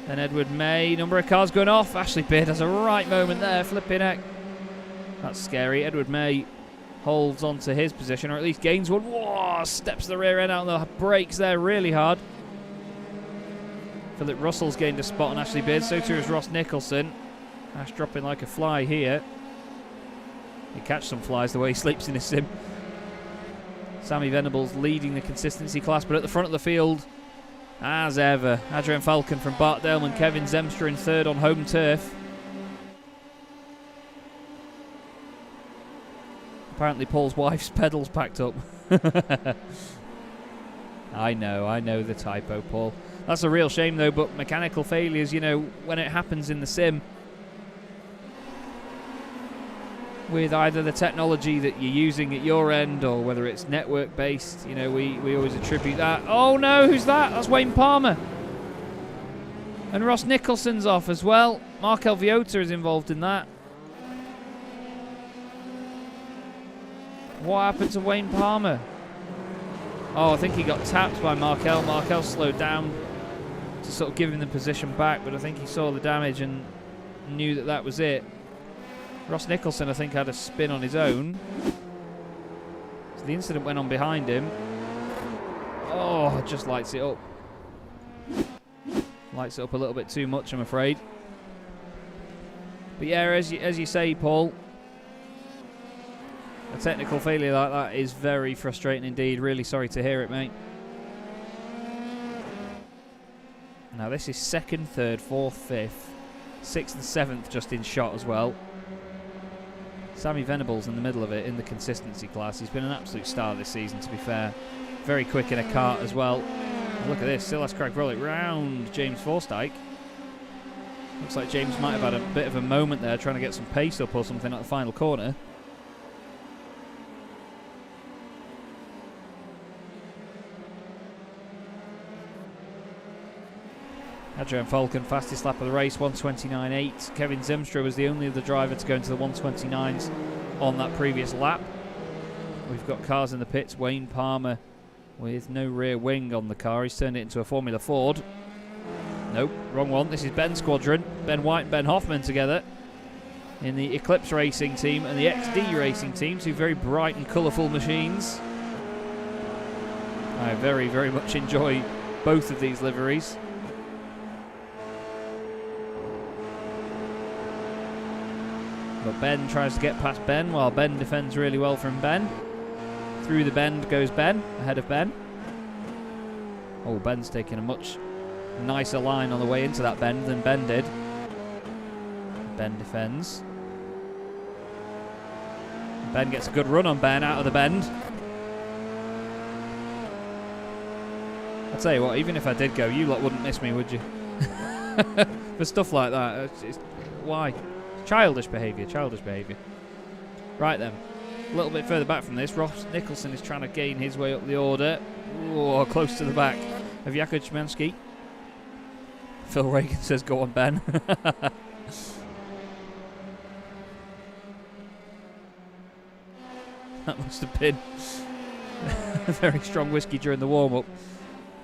Then Edward May. Number of cars going off. Ashley Beard has a right moment there. Flipping heck. That's scary. Edward May holds on to his position, or at least gains one. Whoa! Steps the rear end out on the brakes there really hard. Philip Russell's gained a spot on Ashley Beard. So too is Ross Nicholson. Ash dropping like a fly here. He catch some flies the way he sleeps in his sim. Sammy Venables leading the consistency class, but at the front of the field, as ever, Adrian Falcon from Bart Delman, Kevin Zemstra in third on home turf. Apparently Paul's wife's pedals packed up. I know the typo, Paul. That's a real shame though, but mechanical failures, you know, when it happens in the sim, with either the technology that you're using at your end or whether it's network based, you know, we always attribute that. Oh no, who's that? That's Wayne Palmer. And Ross Nicholson's off as well. Mark Elviota is involved in that. What happened to Wayne Palmer? Oh, I think he got tapped by Markel. Markel slowed down to sort of give him the position back, but I think he saw the damage and knew that that was it. Ross Nicholson, I think, had a spin on his own. So the incident went on behind him. Oh, just lights it up. Lights it up a little bit too much, I'm afraid. But yeah, as you say, Paul, a technical failure like that is very frustrating indeed. Really sorry to hear it, mate. Now this is 2nd, 3rd, 4th, 5th, 6th and 7th just in shot as well. Sammy Venables in the middle of it in the consistency class. He's been an absolute star this season, to be fair. Very quick in a kart as well. And look at this, Silas Craig-Frolic round James Forsyke. Looks like James might have had a bit of a moment there trying to get some pace up or something at the final corner. Adrian Falcon, fastest lap of the race, 129.8. Kevin Zemstra was the only other driver to go into the 129s on that previous lap. We've got cars in the pits. Wayne Palmer with no rear wing on the car. He's turned it into a Formula Ford. Nope, wrong one. This is Ben's squadron. Ben White and Ben Hoffman together in the Eclipse Racing team and the XD Racing team. Two very bright and colourful machines. I very, very much enjoy both of these liveries. But Ben tries to get past Ben while Ben defends really well from Ben. Through the bend goes Ben, ahead of Ben. Oh, Ben's taking a much nicer line on the way into that bend than Ben did. Ben defends. Ben gets a good run on Ben out of the bend. I I'll tell you what, even if I did go, you lot wouldn't miss me, would you? For stuff like that. Why? Childish behaviour, childish behaviour. Right then. A little bit further back from this, Ross Nicholson is trying to gain his way up the order. Oh, close to the back of Jakub Szymanski. Phil Reagan says, go on, Ben. That must have been a very strong whiskey during the warm-up.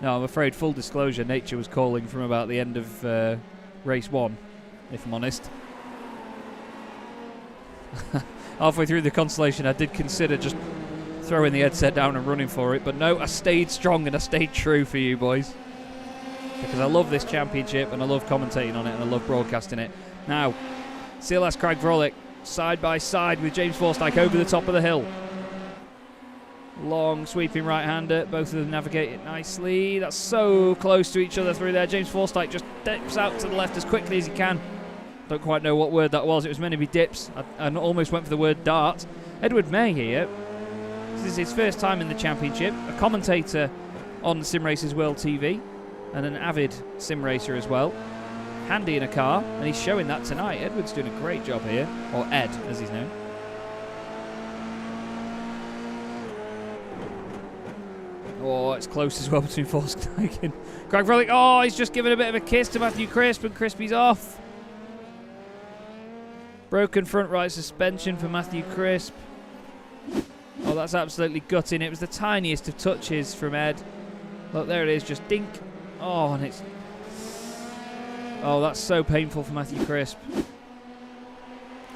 No, I'm afraid, full disclosure, nature was calling from about the end of race 1, if I'm honest. Halfway through the consolation, I did consider just throwing the headset down and running for it, but no, I stayed strong and I stayed true for you boys. Because I love this championship and I love commentating on it and I love broadcasting it. Now, Silas Craig Frolic side by side with James Forsyth over the top of the hill. Long sweeping right-hander, both of them navigate it nicely. That's so close to each other through there. James Forsyth just dips out to the left as quickly as he can. Don't quite know what word that was. It was meant to be dips. I almost went for the word dart. Edward May here. This is his first time in the championship. A commentator on Simracersworld TV and an avid sim racer as well. Handy in a car, and he's showing that tonight. Edward's doing a great job here. Or Ed, as he's known. Oh, it's close as well between Forsyth and Craig Frolic. Oh, he's just given a bit of a kiss to Matthew Crisp, and Crispy's off. Broken front right suspension for Matthew Crisp. Oh, that's absolutely gutting. It was the tiniest of touches from Ed. Look, there it is, just dink. Oh, and it's... Oh, that's so painful for Matthew Crisp.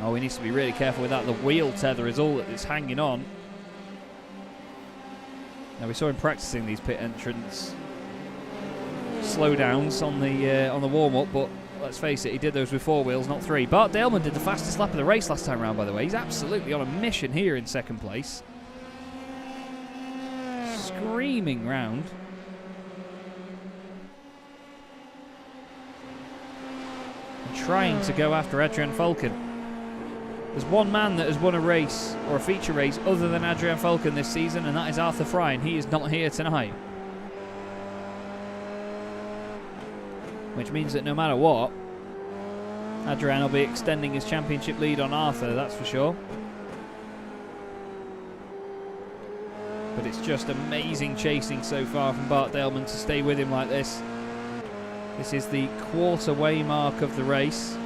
Oh, he needs to be really careful with that. The wheel tether is all that is hanging on. Now, we saw him practicing these pit entrance slowdowns on the warm-up, but let's face it, he did those with 4 wheels, not 3. Bart Daleman did the fastest lap of the race last time around, by the way. He's absolutely on a mission here in 2nd place. Screaming round. And trying to go after Adrian Falcon. There's one man that has won a race, or a feature race, other than Adrian Falcon this season, and that is Arthur Fry, and he is not here tonight. Which means that no matter what, Adrian will be extending his championship lead on Arthur, that's for sure. But it's just amazing chasing so far from Bart Daleman to stay with him like this. This is the quarter way mark of the race.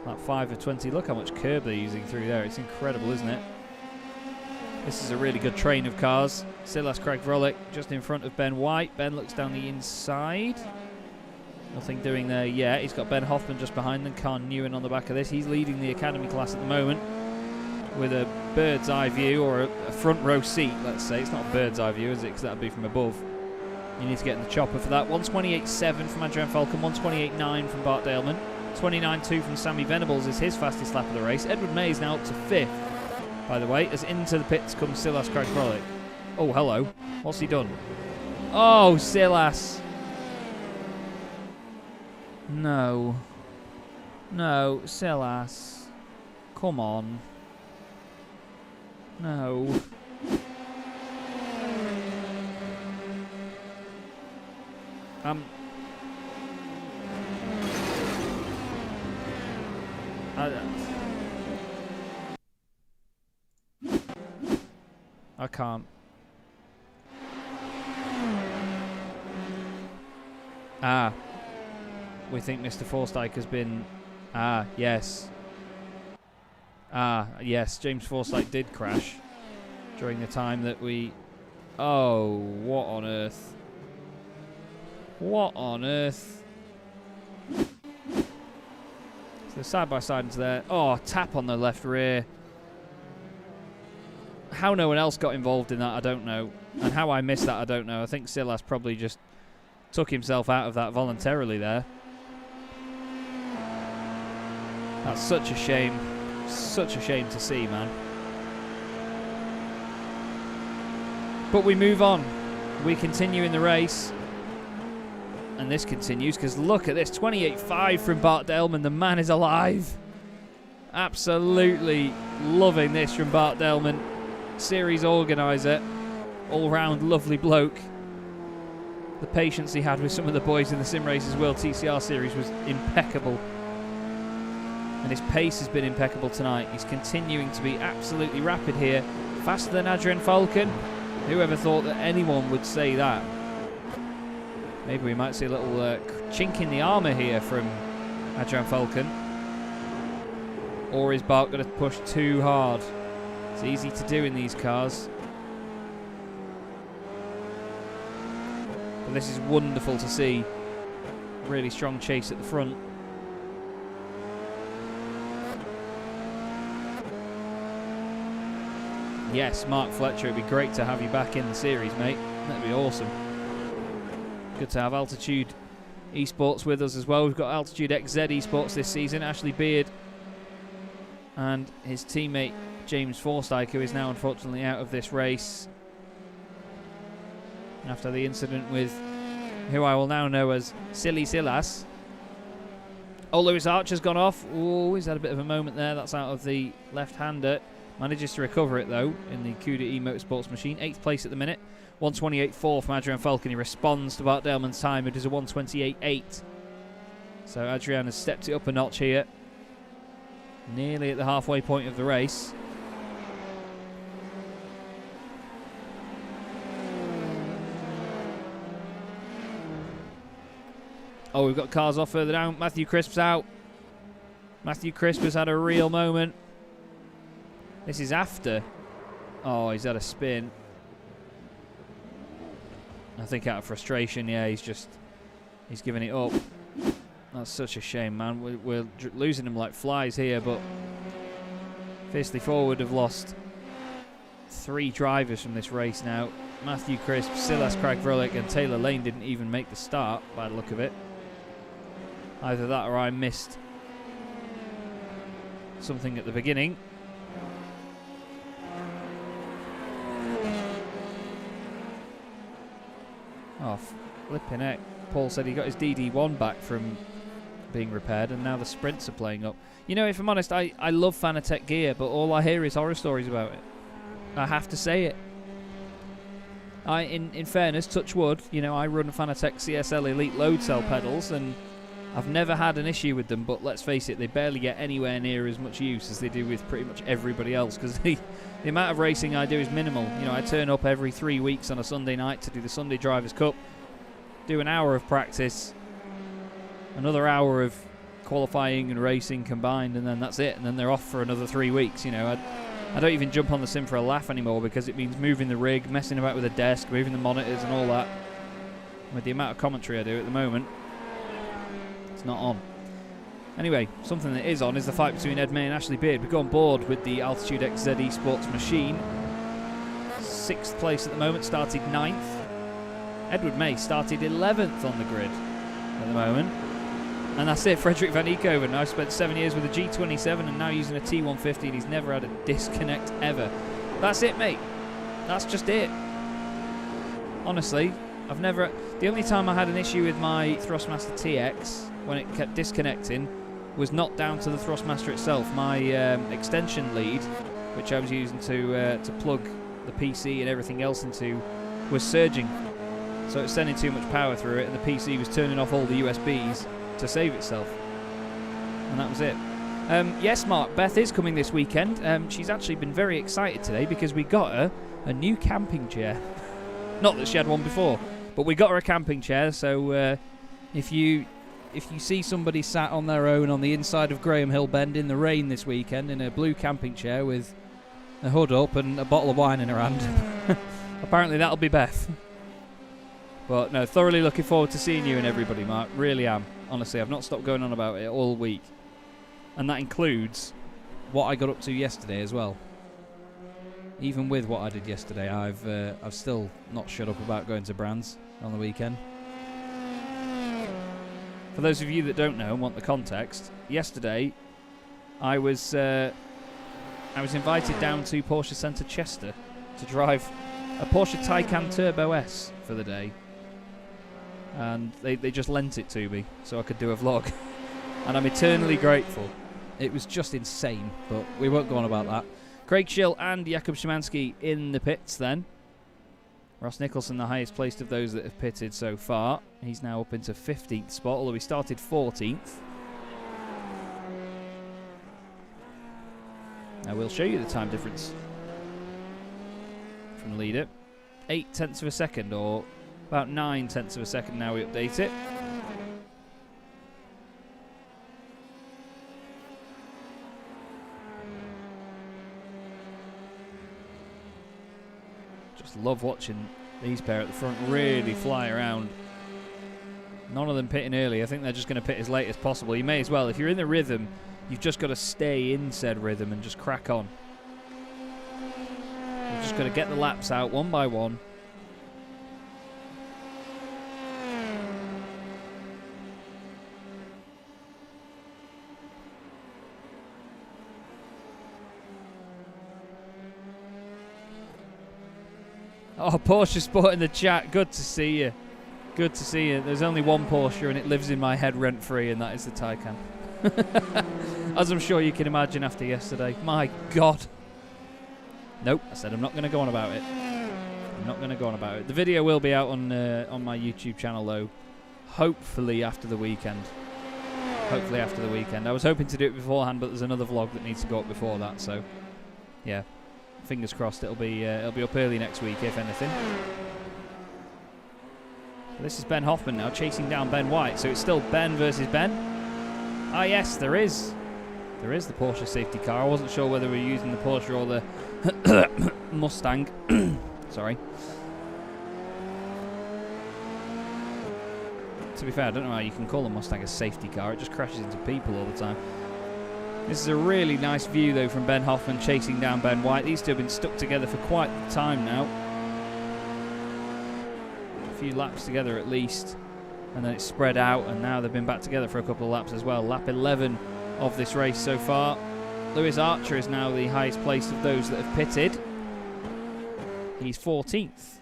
That 5 of 20, look how much curb they're using through there. It's incredible, isn't it? This is a really good train of cars. Silas Craig Frolic just in front of Ben White. Ben looks down the inside. Nothing doing there yet. He's got Ben Hoffman just behind them. Khan Newen on the back of this. He's leading the Academy class at the moment with a bird's eye view, or a front row seat, let's say. It's not a bird's eye view, is it? Because that would be from above. You need to get in the chopper for that. 128.7 from Adrian Falcon. 128.9 from Bart Daleman. 29.2 from Sammy Venables is his fastest lap of the race. Edward May is now up to 5th. By the way, as into the pits comes Silas Craig Frolic. Oh, hello. What's he done? Oh, Silas. No. No, Silas. Come on. No. I can't. We think Mr. Forsyth has been... yes. Yes, James Forsyth did crash during the time that we... Oh, what on earth? What on earth? So side by side into there. Oh, tap on the left rear. How no one else got involved in that, I don't know. And how I missed that, I don't know. I think Silas probably just took himself out of that voluntarily there. That's such a shame. Such a shame to see, man. But we move on. We continue in the race. And this continues, because look at this. 28.5 from Bart Daleman. The man is alive. Absolutely loving this from Bart Daleman. series organiser, all-round lovely bloke. The patience he had with some of the boys in the Simracersworld TCR series was impeccable. And his pace has been impeccable tonight. He's continuing to be absolutely rapid here. Faster than Adrian Falcon. Whoever thought that anyone would say that? Maybe we might see a little chink in the armour here from Adrian Falcon. Or is Bart going to push too hard? It's easy to do in these cars. But this is wonderful to see. Really strong chase at the front. Yes, Mark Fletcher, it'd be great to have you back in the series, mate. That'd be awesome. Good to have Altitude Esports with us as well. We've got Altitude XZ Esports this season. Ashley Beard and his teammate James Forsyke, who is now unfortunately out of this race after the incident with who I will now know as Silly Silas. Oh, Lewis Archer's gone off. Oh, he's had a bit of a moment there. That's out of the left-hander. Manages to recover it, though, in the Cuda E Motorsports machine. 8th place at the minute. 128.4 from Adrian Falcon. He responds to Bart Delman's time. It is a 128.8. So Adrian has stepped it up a notch here. Nearly at the halfway point of the race. Oh, we've got cars off further down. Matthew Crisp's out. Matthew Crisp has had a real moment. This is after. Oh, he's had a spin. I think out of frustration, yeah, he's giving it up. That's such a shame, man. We're losing them like flies here, but Fiercely Forward have lost 3 drivers from this race now. Matthew Crisp, Silas Craig-Vrolick and Taylor Lane didn't even make the start by the look of it. Either that or I missed something at the beginning. Oh, flipping heck. Paul said he got his DD1 back from being repaired and now the sprints are playing up. You know, if I'm honest, I love Fanatec gear, but all I hear is horror stories about it. I have to say it. In fairness, touch wood, you know, I run Fanatec CSL Elite load cell pedals and I've never had an issue with them, but let's face it, they barely get anywhere near as much use as they do with pretty much everybody else, because the amount of racing I do is minimal. You know, I turn up every 3 weeks on a Sunday night to do the Sunday Drivers' Cup, do an hour of practice, another hour of qualifying and racing combined, and then that's it, and then they're off for another 3 weeks. You know, I don't even jump on the sim for a laugh anymore, because it means moving the rig, messing about with the desk, moving the monitors and all that. With the amount of commentary I do at the moment, it's not on. Anyway, something that is on is the fight between Ed May and Ashley Beard. We go on board with the Altitude XZ Esports machine. 6th place at the moment, started 9th. Edward May started 11th on the grid at the moment. And that's it, Frederick Van Eekhoven. I've spent 7 years with a G27 and now using a T150, and he's never had a disconnect ever. That's it, mate. That's just it. Honestly, I've never... The only time I had an issue with my Thrustmaster TX when it kept disconnecting was not down to the Thrustmaster itself. My extension lead, which I was using to plug the PC and everything else into, was surging. So it was sending too much power through it, and the PC was turning off all the USBs to save itself. And that was it. Yes, Mark, Beth is coming this weekend. She's actually been very excited today because we got her a new camping chair. Not that she had one before, but we got her a camping chair. So if you see somebody sat on their own on the inside of Graham Hill Bend in the rain this weekend in a blue camping chair with a hood up and a bottle of wine in her hand, apparently that'll be Beth. But no, thoroughly looking forward to seeing you and everybody, Mark. Really am. Honestly, I've not stopped going on about it all week. And that includes what I got up to yesterday as well. Even with what I did yesterday, I've still not shut up about going to Brands on the weekend. For those of you that don't know and want the context, yesterday I was invited down to Porsche Centre Chester to drive a Porsche Taycan Turbo S for the day. And they just lent it to me so I could do a vlog. And I'm eternally grateful. It was just insane, but we won't go on about that. Craig Schill and Jakub Szymanski in the pits then. Ross Nicholson, the highest placed of those that have pitted so far. He's now up into 15th spot, although he started 14th. Now we'll show you the time difference from the leader. 0.8 of a second, or about 0.9 of a second now we update it. Just love watching these pair at the front really fly around. None of them pitting early. I think they're just going to pit as late as possible. You may as well. If you're in the rhythm, you've just got to stay in said rhythm and just crack on. You've just got to get the laps out one by one. Oh, Porsche Sport in the chat. Good to see you. Good to see you. There's only one Porsche and it lives in my head rent-free, and that is the Taycan. As I'm sure you can imagine after yesterday. My God. Nope, I said I'm not going to go on about it. I'm not going to go on about it. The video will be out on my YouTube channel, though. Hopefully after the weekend. Hopefully after the weekend. I was hoping to do it beforehand, but there's another vlog that needs to go up before that, so yeah. Fingers crossed it'll be up early next week, if anything. This is Ben Hoffman now chasing down Ben White, so it's still Ben versus Ben. Ah yes, there is the Porsche safety car. I wasn't sure whether we were using the Porsche or the Mustang. Sorry. To be fair, I don't know how you can call a Mustang a safety car. It just crashes into people all the time. This is a really nice view, though, from Ben Hoffman chasing down Ben White. These two have been stuck together for quite the time now. A few laps together at least. And then it's spread out, and now they've been back together for a couple of laps as well. Lap 11 of this race so far. Lewis Archer is now the highest placed of those that have pitted. He's 14th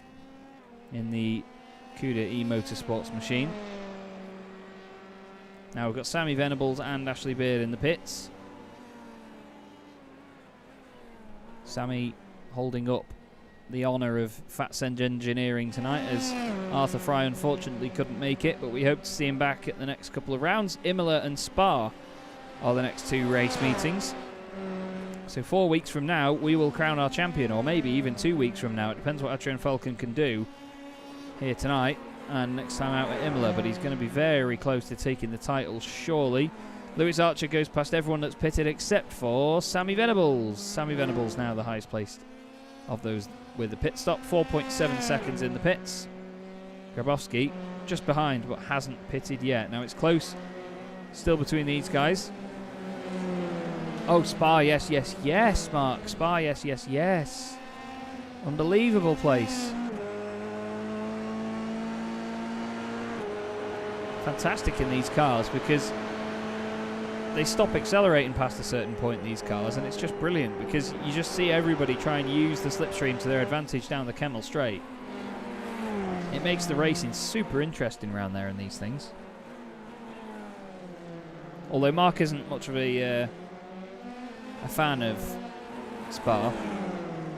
in the Cuda e-Motorsports machine. Now we've got Sammy Venables and Ashley Beard in the pits. Sammy holding up the honour of Fatsend Engineering tonight, as Arthur Fry unfortunately couldn't make it, but we hope to see him back at the next couple of rounds. Imola and Spa are the next two race meetings. So 4 weeks from now we will crown our champion, or maybe even 2 weeks from now. It depends what Adrian Falcon can do here tonight and next time out at Imola, but he's going to be very close to taking the title, surely. Lewis Archer goes past everyone that's pitted except for Sammy Venables. Sammy Venables now the highest placed of those with the pit stop. 4.7 seconds in the pits. Grabowski just behind but hasn't pitted yet. Now it's close still between these guys. Oh, Spa, yes, yes, yes, Mark. Spa, yes, yes, yes. Unbelievable place. Fantastic in these cars because they stop accelerating past a certain point, these cars, and it's just brilliant because you just see everybody try and use the slipstream to their advantage down the Kemmel Straight. It makes the racing super interesting around there in these things. Although Mark isn't much of a fan of Spa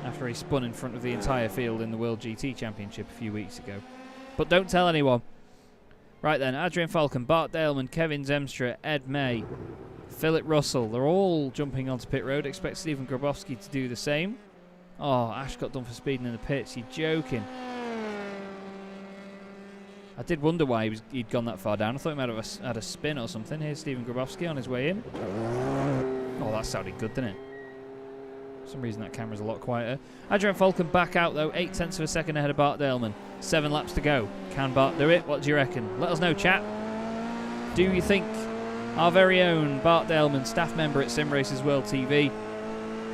after he spun in front of the entire field in the World GT Championship a few weeks ago. But don't tell anyone. Right then, Adrian Falcon, Bart Daleman, Kevin Zemstra, Ed May, Philip Russell. They're all jumping onto pit road. Expect Stephen Grabowski to do the same. Oh, Ash got done for speeding in the pits. You're joking. I did wonder why he'd gone that far down. I thought he might have had a spin or something. Here's Stephen Grabowski on his way in. Oh, that sounded good, didn't it? For some reason that camera's a lot quieter. Adrian Falcon back out though, 0.8 of a second ahead of Bart Daleman. 7 laps to go. Can Bart do it? What do you reckon? Let us know, chat. Do you think our very own Bart Daleman, staff member at Simracersworld TV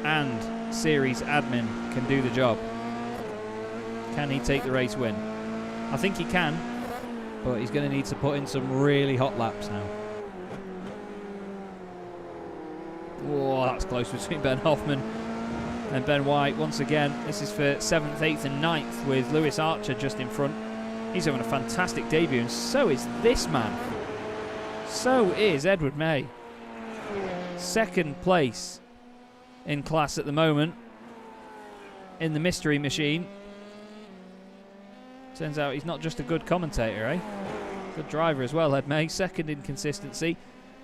and series admin, can do the job? Can he take the race win? I think he can, but he's going to need to put in some really hot laps now. Whoa, that's close between Ben Hoffman and Ben White. Once again, this is for 7th, 8th and 9th with Lewis Archer just in front. He's having a fantastic debut, and so is this man. So is Edward May. 2nd place in class at the moment. in the mystery machine. Turns out he's not just a good commentator, eh? Good driver as well, Ed May. Second in consistency.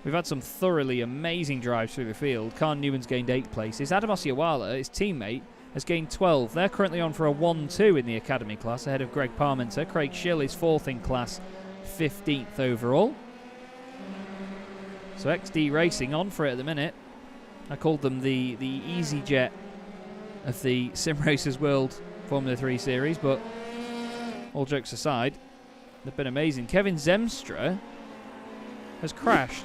We've had some thoroughly amazing drives through the field. Khan Newman's gained 8 places. Adam Osiawala, his teammate, has gained 12. They're currently on for a 1-2 in the academy class, ahead of Greg Parmenter. Craig Schill is 4th in class, 15th overall. So XD Racing on for it at the minute. I called them the EasyJet of the Simracersworld Formula 3 series, but all jokes aside, they've been amazing. Kevin Zemstra has crashed.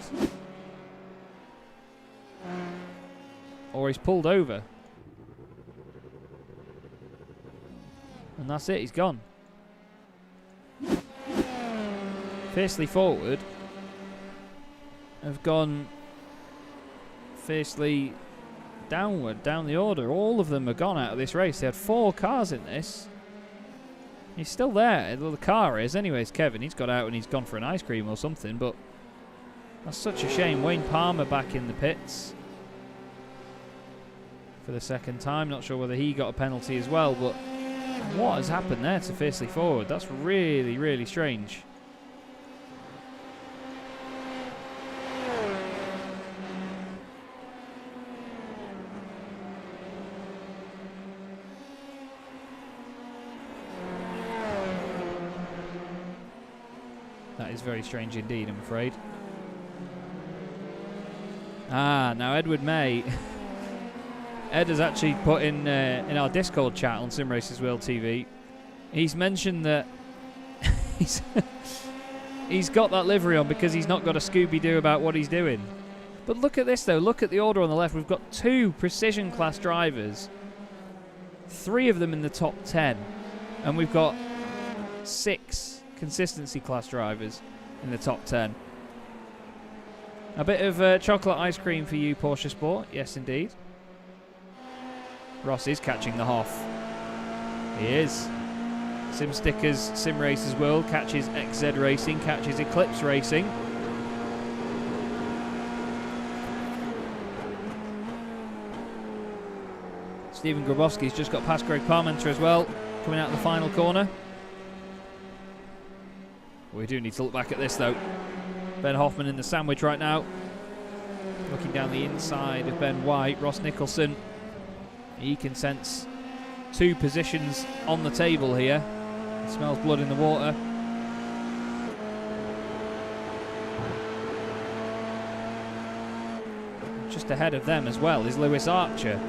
Or he's pulled over. And that's it, he's gone. Fiercely Forward have gone fiercely downward, down the order. All of them are gone out of this race. They had 4 cars in this. He's still there. Well, the car is. Anyways, Kevin, he's got out and he's gone for an ice cream or something, but that's such a shame. Wayne Palmer back in the pits for the second time. Not sure whether he got a penalty as well, but what has happened there to Fiercely Forward? That's really, really strange. That is very strange indeed, I'm afraid. Now Edward May. Ed has actually put in our Discord chat on Simracersworld TV. He's mentioned that he's got that livery on because he's not got a Scooby-Doo about what he's doing. But look at this though. Look at the order on the left. We've got 2 precision class drivers, 3 of them in the top 10, and we've got 6 consistency class drivers in the top 10. A bit of chocolate ice cream for you, Porsche Sport. Yes, indeed. Ross is catching the Hoff. He is. Sim Stickers, Simracersworld catches XZ Racing, catches Eclipse Racing. Stephen Grabowski's just got past Greg Parmenter as well, coming out of the final corner. We do need to look back at this though. Ben Hoffman in the sandwich right now. Looking down the inside of Ben White. Ross Nicholson. He can sense 2 positions on the table here. He smells blood in the water. Just ahead of them as well is Lewis Archer.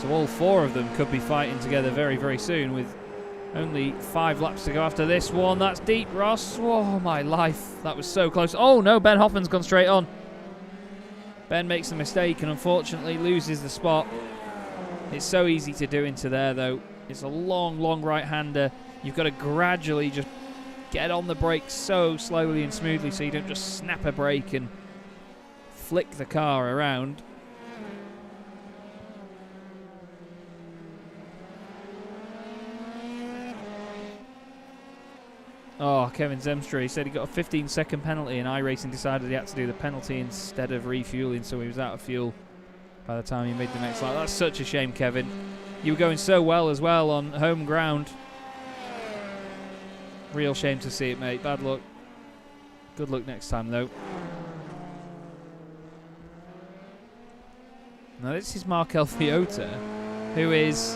So all 4 of them could be fighting together very, very soon with only 5 laps to go after this one. That's deep, Ross. Oh, my life. That was so close. Oh, no, Ben Hoffman's gone straight on. Ben makes the mistake and unfortunately loses the spot. It's so easy to do into there, though. It's a long, long right-hander. You've got to gradually just get on the brake so slowly and smoothly so you don't just snap a brake and flick the car around. Oh, Kevin Zemstra, he said he got a 15-second penalty and iRacing decided he had to do the penalty instead of refueling, so he was out of fuel by the time he made the next lap. That's such a shame, Kevin. You were going so well as well on home ground. Real shame to see it, mate. Bad luck. Good luck next time, though. Now, this is Mark Alfiota, who is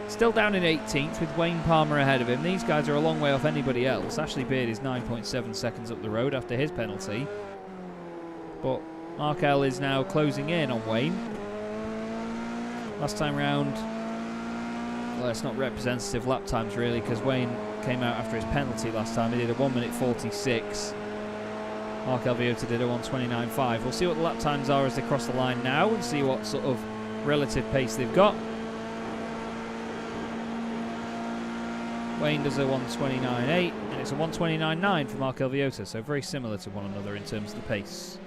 still down in 18th with Wayne Palmer ahead of him. These guys are a long way off anybody else. Ashley Beard is 9.7 seconds up the road after his penalty. But Mark L is now closing in on Wayne. Last time round, well, it's not representative lap times really, because Wayne came out after his penalty last time. He did a 1:46. Mark Alviota did a 1:29.5. We'll see what the lap times are as they cross the line now and see what sort of relative pace they've got. Wayne does a 1:29.8 and it's a 1:29.9 for Mark Alviota, so very similar to one another in terms of the pace.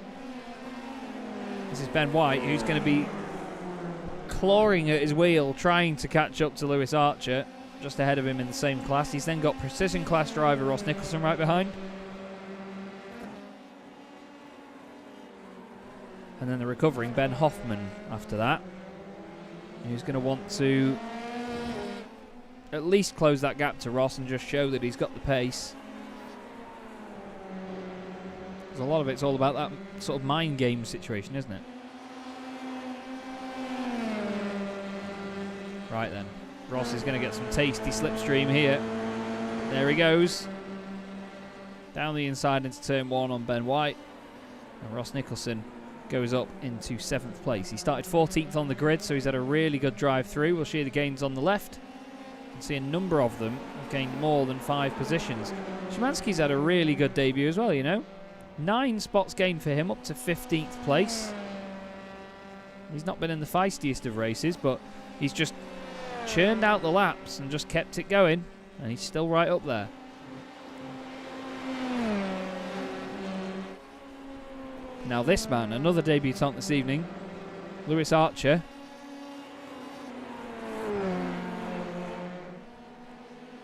This is Ben White, who's going to be clawing at his wheel, trying to catch up to Lewis Archer, just ahead of him in the same class. He's then got precision class driver Ross Nicholson right behind. And then the recovering Ben Hoffman after that. He's going to want to at least close that gap to Ross and just show that he's got the pace. Because a lot of it's all about that sort of mind game situation, isn't it? Right then. Ross is going to get some tasty slipstream here. There he goes. Down the inside into turn 1 on Ben White. And Ross Nicholson goes up into 7th place. He started 14th on the grid, so he's had a really good drive through. We'll see the gains on the left. You can see a number of them have gained more than 5 positions. Szymanski's had a really good debut as well, you know. 9 spots gained for him, up to 15th place. He's not been in the feistiest of races, but he's just churned out the laps and just kept it going, and he's still right up there. Now this man, another debutant this evening, Lewis Archer.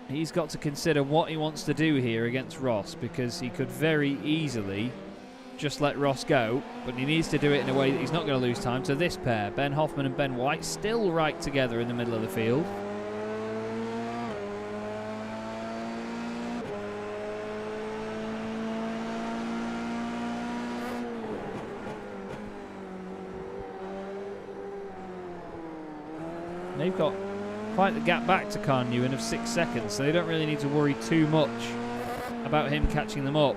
He's got to consider what he wants to do here against Ross, because he could very easily just let Ross go, but he needs to do it in a way that he's not going to lose time. So this pair, Ben Hoffman and Ben White, still right together in the middle of the field. They've got quite the gap back to Carl Newen of 6 seconds, so they don't really need to worry too much about him catching them up.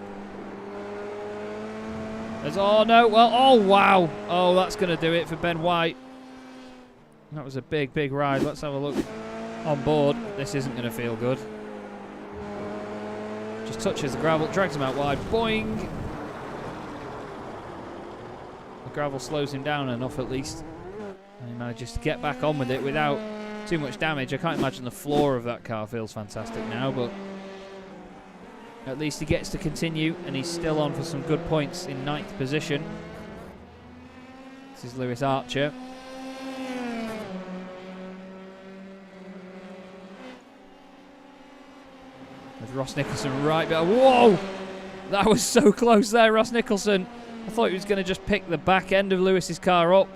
Oh no, well, oh wow. Oh, that's going to do it for Ben White. That was a big, big ride. Let's have a look on board. This isn't going to feel good. Just touches the gravel, drags him out wide. Boing! The gravel slows him down enough at least. And he manages to get back on with it without too much damage. I can't imagine the floor of that car feels fantastic now, but at least he gets to continue, and he's still on for some good points in 9th position. This is Lewis Archer. With Ross Nicholson right behind. Whoa! That was so close there, Ross Nicholson. I thought he was going to just pick the back end of Lewis's car up.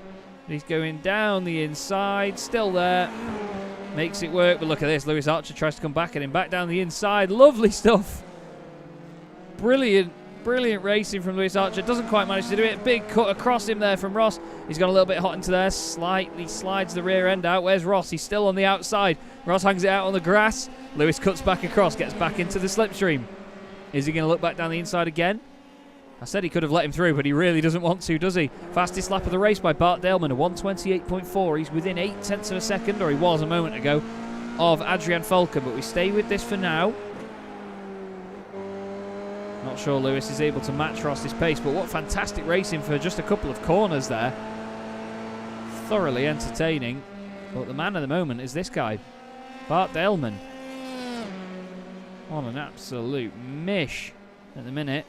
He's going down the inside, still there. Makes it work, but look at this. Lewis Archer tries to come back at him, back down the inside. Lovely stuff. Brilliant, brilliant racing from Lewis Archer. Doesn't quite manage to do it. Big cut across him there from Ross. He's got a little bit hot into there. Slightly slides the rear end out. Where's Ross? He's still on the outside. Ross hangs it out on the grass. Lewis cuts back across, gets back into the slipstream. Is he going to look back down the inside again? I said he could have let him through, but he really doesn't want to, does he? Fastest lap of the race by Bart Daleman, a 1:28.4. He's within 0.8 of a second, or he was a moment ago, of Adrian Falken, but we stay with this for now. Not sure Lewis is able to match Ross's pace, but what fantastic racing for just a couple of corners there. Thoroughly entertaining. But the man of the moment is this guy, Bart Daleman. On an absolute mish at the minute.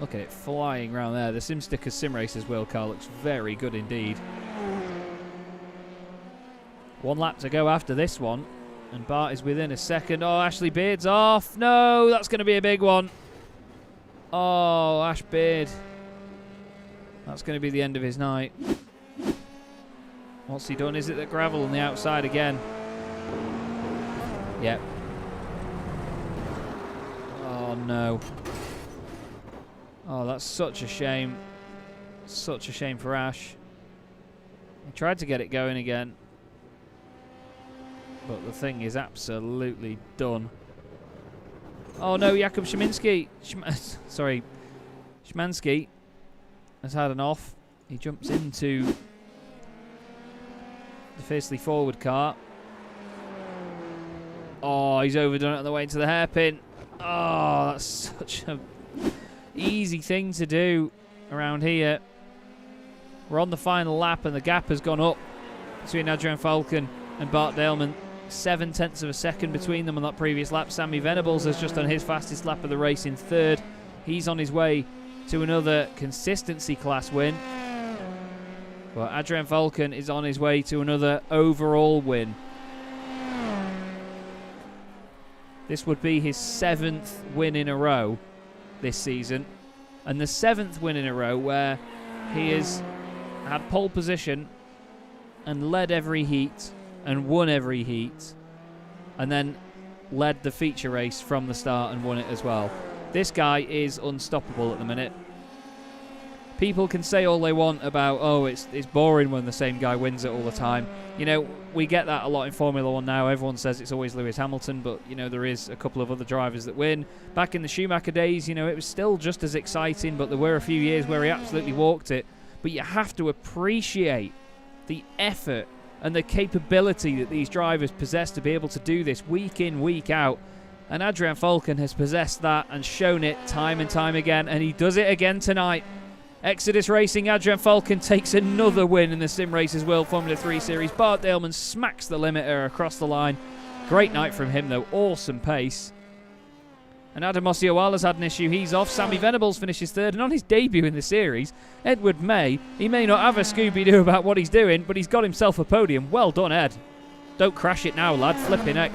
Look at it flying around there. The SimStickers Simracersworld car looks very good indeed. 1 lap to go after this one. And Bart is within a second. Oh, Ashley Beard's off. No, that's going to be a big one. Oh, Ash Beard. That's going to be the end of his night. What's he done? Is it the gravel on the outside again? Yep. Oh, no. Oh, that's such a shame. Such a shame for Ash. He tried to get it going again, but the thing is absolutely done. Oh no, Jakub Szymanski. Szymanski has had an off. He jumps into the fiercely forward car. Oh, he's overdone it on the way to the hairpin. Oh, that's such a easy thing to do around here. We're on the final lap and the gap has gone up between Adrian Falken and Bart Daleman. 0.7 of a second between them on that previous lap. Sammy Venables has just done his fastest lap of the race in 3rd. He's on his way to another consistency class win. Well, Adrian Falken is on his way to another overall win. This would be his 7th win in a row this season. and the 7th win in a row where he has had pole position and led every heat and won every heat, and then led the feature race from the start and won it as well. This guy is unstoppable at the minute. People can say all they want about, oh, it's boring when the same guy wins it all the time. You know, we get that a lot in Formula 1 now. Everyone says it's always Lewis Hamilton, but, you know, there is a couple of other drivers that win. Back in the Schumacher days, you know, it was still just as exciting, but there were a few years where he absolutely walked it. But you have to appreciate the effort and the capability that these drivers possess to be able to do this week in, week out. And Adrian Falcon has possessed that and shown it time and time again, and he does it again tonight. Exodus Racing, Adrian Falcon takes another win in the Sim Racers World Formula 3 Series. Bart Daleman smacks the limiter across the line. Great night from him, though. Awesome pace. And Adam Ossioala's had an issue. He's off. Sammy Venables finishes third. And on his debut in the series, Edward May, he may not have a Scooby-Doo about what he's doing, but he's got himself a podium. Well done, Ed. Don't crash it now, lad. Flipping heck.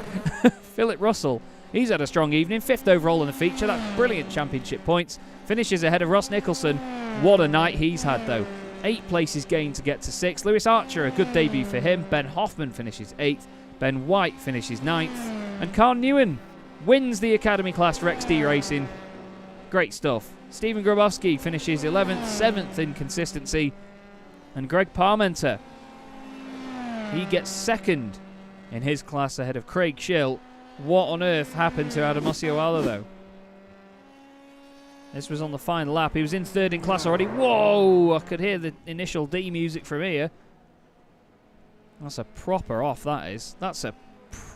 Philip Russell, he's had a strong evening. 5th overall in the feature. That's brilliant championship points. Finishes ahead of Ross Nicholson. What a night he's had, though. 8 places gained to get to 6. Lewis Archer, a good debut for him. Ben Hoffman finishes 8th. Ben White finishes 9th. And Carl Newen wins the Academy Class Rex D Racing. Great stuff. Stephen Grabowski finishes 11th, 7th in consistency. And Greg Parmenter, he gets 2nd in his class ahead of Craig Schill. What on earth happened to Adam Ossioala, though? This was on the final lap. He was in 3rd in class already. Whoa! I could hear the initial D music from here. That's a proper off, that is. That's a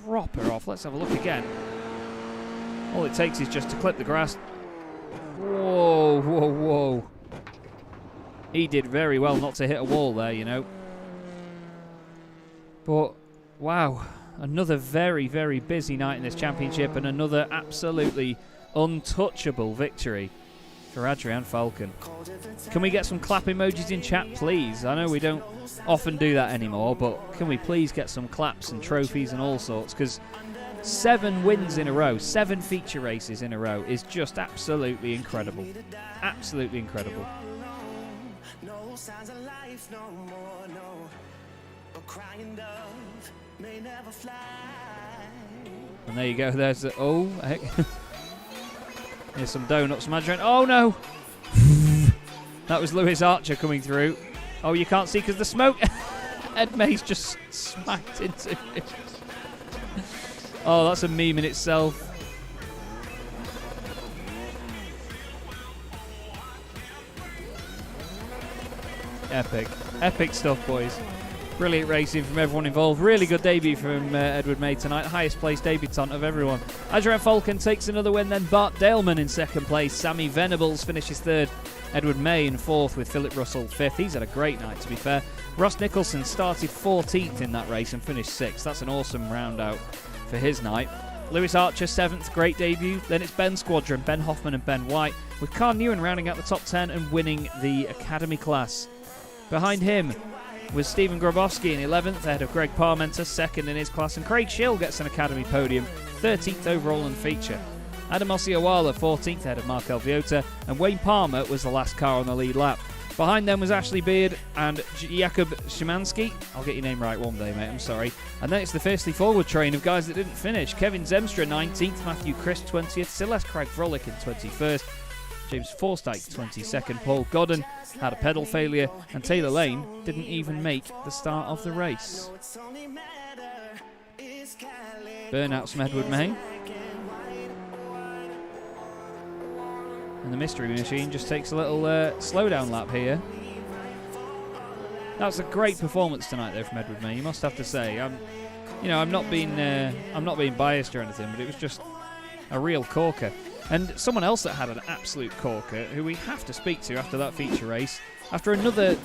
proper off. Let's have a look again. All it takes is just to clip the grass. Whoa, whoa, whoa. He did very well not to hit a wall there, you know. But, wow. Another very, very busy night in this championship and another absolutely untouchable victory for Adrian Falcon. Can we get some clap emojis in chat, please? I know we don't often do that anymore, but can we please get some claps and trophies and all sorts? Because 7 wins in a row, 7 feature races in a row is just absolutely incredible. Absolutely incredible. No signs of life no more, no. But crying dove may never fly. And there you go, there's the, oh, heck. Here's some donuts from Adrian. Oh no! That was Lewis Archer coming through. Oh, you can't see because the smoke. Ed May's just smacked into it. Oh, that's a meme in itself. Epic. Epic stuff, boys. Brilliant racing from everyone involved. Really good debut from Edward May tonight. Highest placed debutant of everyone. Adrian Falcon takes another win, then Bart Daleman in 2nd place. Sammy Venables finishes 3rd. Edward May in 4th with Philip Russell 5th. He's had a great night, to be fair. Ross Nicholson started 14th in that race and finished 6th. That's an awesome round out for his night. Lewis Archer 7th, great debut. Then it's Ben's squadron, Ben Hoffman and Ben White, with Carl Newen rounding out the top 10 and winning the Academy class. Behind him was Stephen Grabowski in 11th, ahead of Greg Parmenter, 2nd in his class, and Craig Schill gets an Academy podium, 13th overall in feature. Adam Ossioala 14th, ahead of Mark Alviota, and Wayne Palmer was the last car on the lead lap. Behind them was Ashley Beard and Jakub Szymanski. I'll get your name right one day, mate, I'm sorry. And then it's the fiercely forward train of guys that didn't finish. Kevin Zemstra 19th, Matthew Crisp 20th, Celeste Craig Frolic in 21st, James Forsyth 22nd, Paul Godden had a pedal failure, and Taylor Lane didn't even make the start of the race. Burnouts from Edward May. And the mystery machine just takes a little slowdown lap here. That was a great performance tonight, though, from Edward May. You must have to say, I'm not being biased or anything, but it was just a real corker. And someone else that had an absolute corker, who we have to speak to after that feature race, after another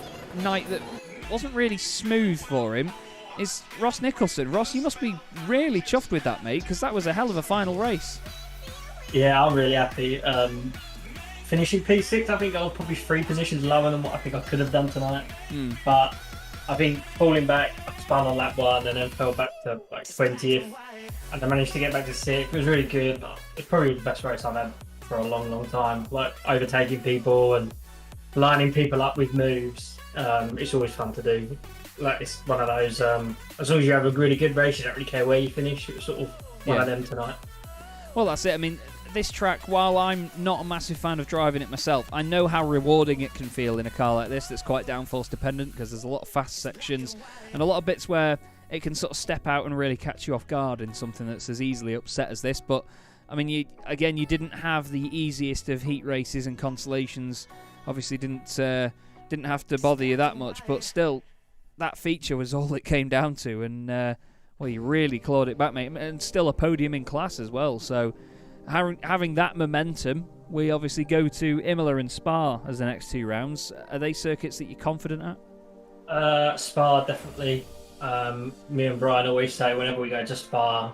night that wasn't really smooth for him, is Ross Nicholson. Ross, you must be really chuffed with that, mate, because that was a hell of a final race. Yeah, I'm really happy. Finishing P6, I think I was probably 3 positions lower than what I think I could have done tonight. But I think falling back, I spun on lap 1 and then fell back to like 20th. And I managed to get back to 6th. It was really good. It's probably the best race I've had for a long, long time. Like overtaking people and lining people up with moves. It's always fun to do. Like it's one of those. As long as you have a really good race, you don't really care where you finish. It's sort of one of them tonight. Well, that's it. I mean, this track, while I'm not a massive fan of driving it myself, I know how rewarding it can feel in a car like this that's quite downforce dependent, because there's a lot of fast sections and a lot of bits where it can sort of step out and really catch you off guard in something that's as easily upset as this. But I mean, you didn't have the easiest of heat races and consolations. Obviously, didn't have to bother you that much, but still, that feature was all it came down to, and well, you really clawed it back, mate, and still a podium in class as well. So having that momentum, we obviously go to Imola and Spa as the next 2 rounds. Are they circuits that you're confident at? Spa, definitely. Me and Brian always say whenever we go to Spa,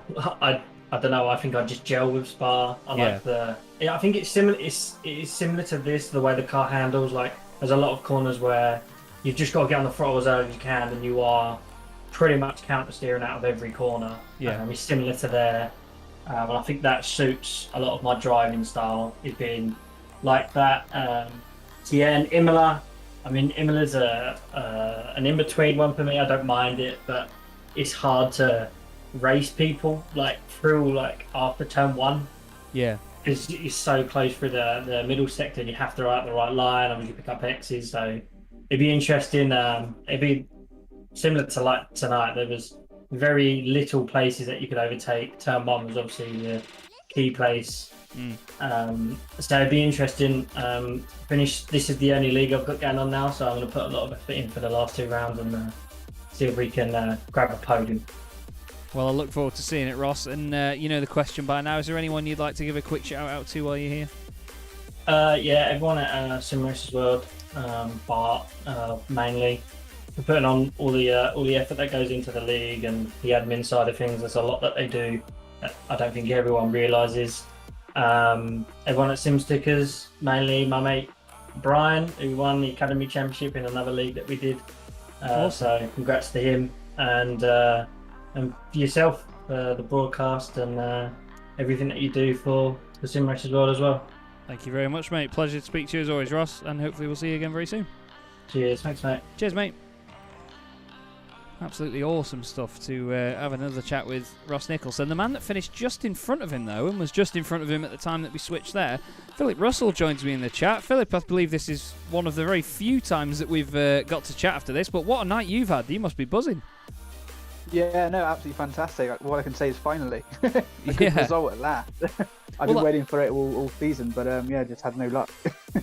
I don't know, I think I just gel with Spa. I think it's similar. It is similar to this, the way the car handles. Like, there's a lot of corners where you've just got to get on the throttle as early as you can, and you are pretty much counter steering out of every corner. Yeah, it's similar to there. And I think that suits a lot of my driving style, is being like that. And Imola, I mean, Imola's an in-between one for me. I don't mind it, but it's hard to race people like through like after turn 1. Yeah, because it's so close through the middle sector, and you have to ride the right line. I mean, you pick up X's, so it'd be interesting. It'd be similar to like tonight. There was very little places that you could overtake. Turn 1 was obviously the key place. So it'd be interesting. This is the only league I've got going on now, so I'm going to put a lot of effort in for the last 2 rounds and see if we can grab a podium. Well, I look forward to seeing it, Ross. And you know the question by now. Is there anyone you'd like to give a quick shout out to while you're here? Yeah, everyone at Simracersworld, Bart mainly, for putting on all the effort that goes into the league and the admin side of things. There's a lot that they do that I don't think everyone realises. Everyone at SimStickers, mainly my mate Brian, who won the Academy Championship in another league that we did. Awesome. So congrats to him, and for yourself, the broadcast and everything that you do for Simracersworld as well. Thank you very much, mate. Pleasure to speak to you as always, Ross, and hopefully we'll see you again very soon. Cheers. Thanks, mate. Cheers, mate. Absolutely awesome stuff to have another chat with Ross Nicholson. The man that finished just in front of him, though, and was just in front of him at the time that we switched there, Philip Russell joins me in the chat. Philip, I believe this is one of the very few times that we've got to chat after this, but what a night you've had. You must be buzzing. Yeah, no, absolutely fantastic. What I can say is finally a good result at last. I've been waiting for it all season, but just had no luck.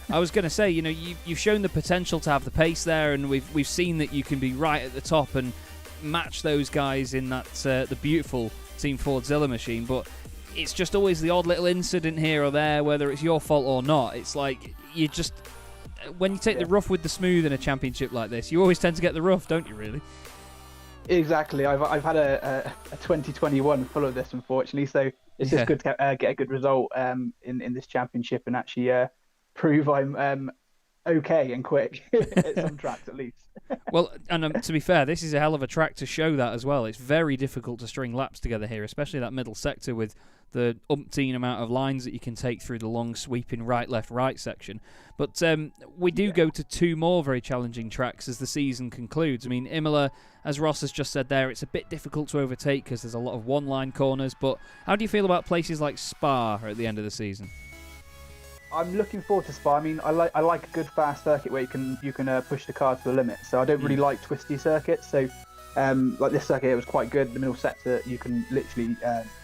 I was going to say, you've shown the potential to have the pace there, and we've seen that you can be right at the top and match those guys in that the beautiful Team Fordzilla machine. But it's just always the odd little incident here or there, whether it's your fault or not. It's like you just, when you take the rough with the smooth in a championship like this, you always tend to get the rough, don't you? Really? Exactly. I've had a 2021 full of this, unfortunately. So it's just good to get a good result in this championship and actually prove I'm okay and quick at some tracks at least. Well, and to be fair, this is a hell of a track to show that as well. It's very difficult to string laps together here, especially that middle sector with the umpteen amount of lines that you can take through the long sweeping right, left, right section. But we do go to 2 more very challenging tracks as the season concludes. I mean, Imola, as Ross has just said there, it's a bit difficult to overtake because there's a lot of one-line corners. But how do you feel about places like Spa at the end of the season? I'm looking forward to Spa. I mean, I like a good fast circuit where you can push the car to the limit. So I don't really like twisty circuits. So like this circuit, it was quite good. The middle sector, you can literally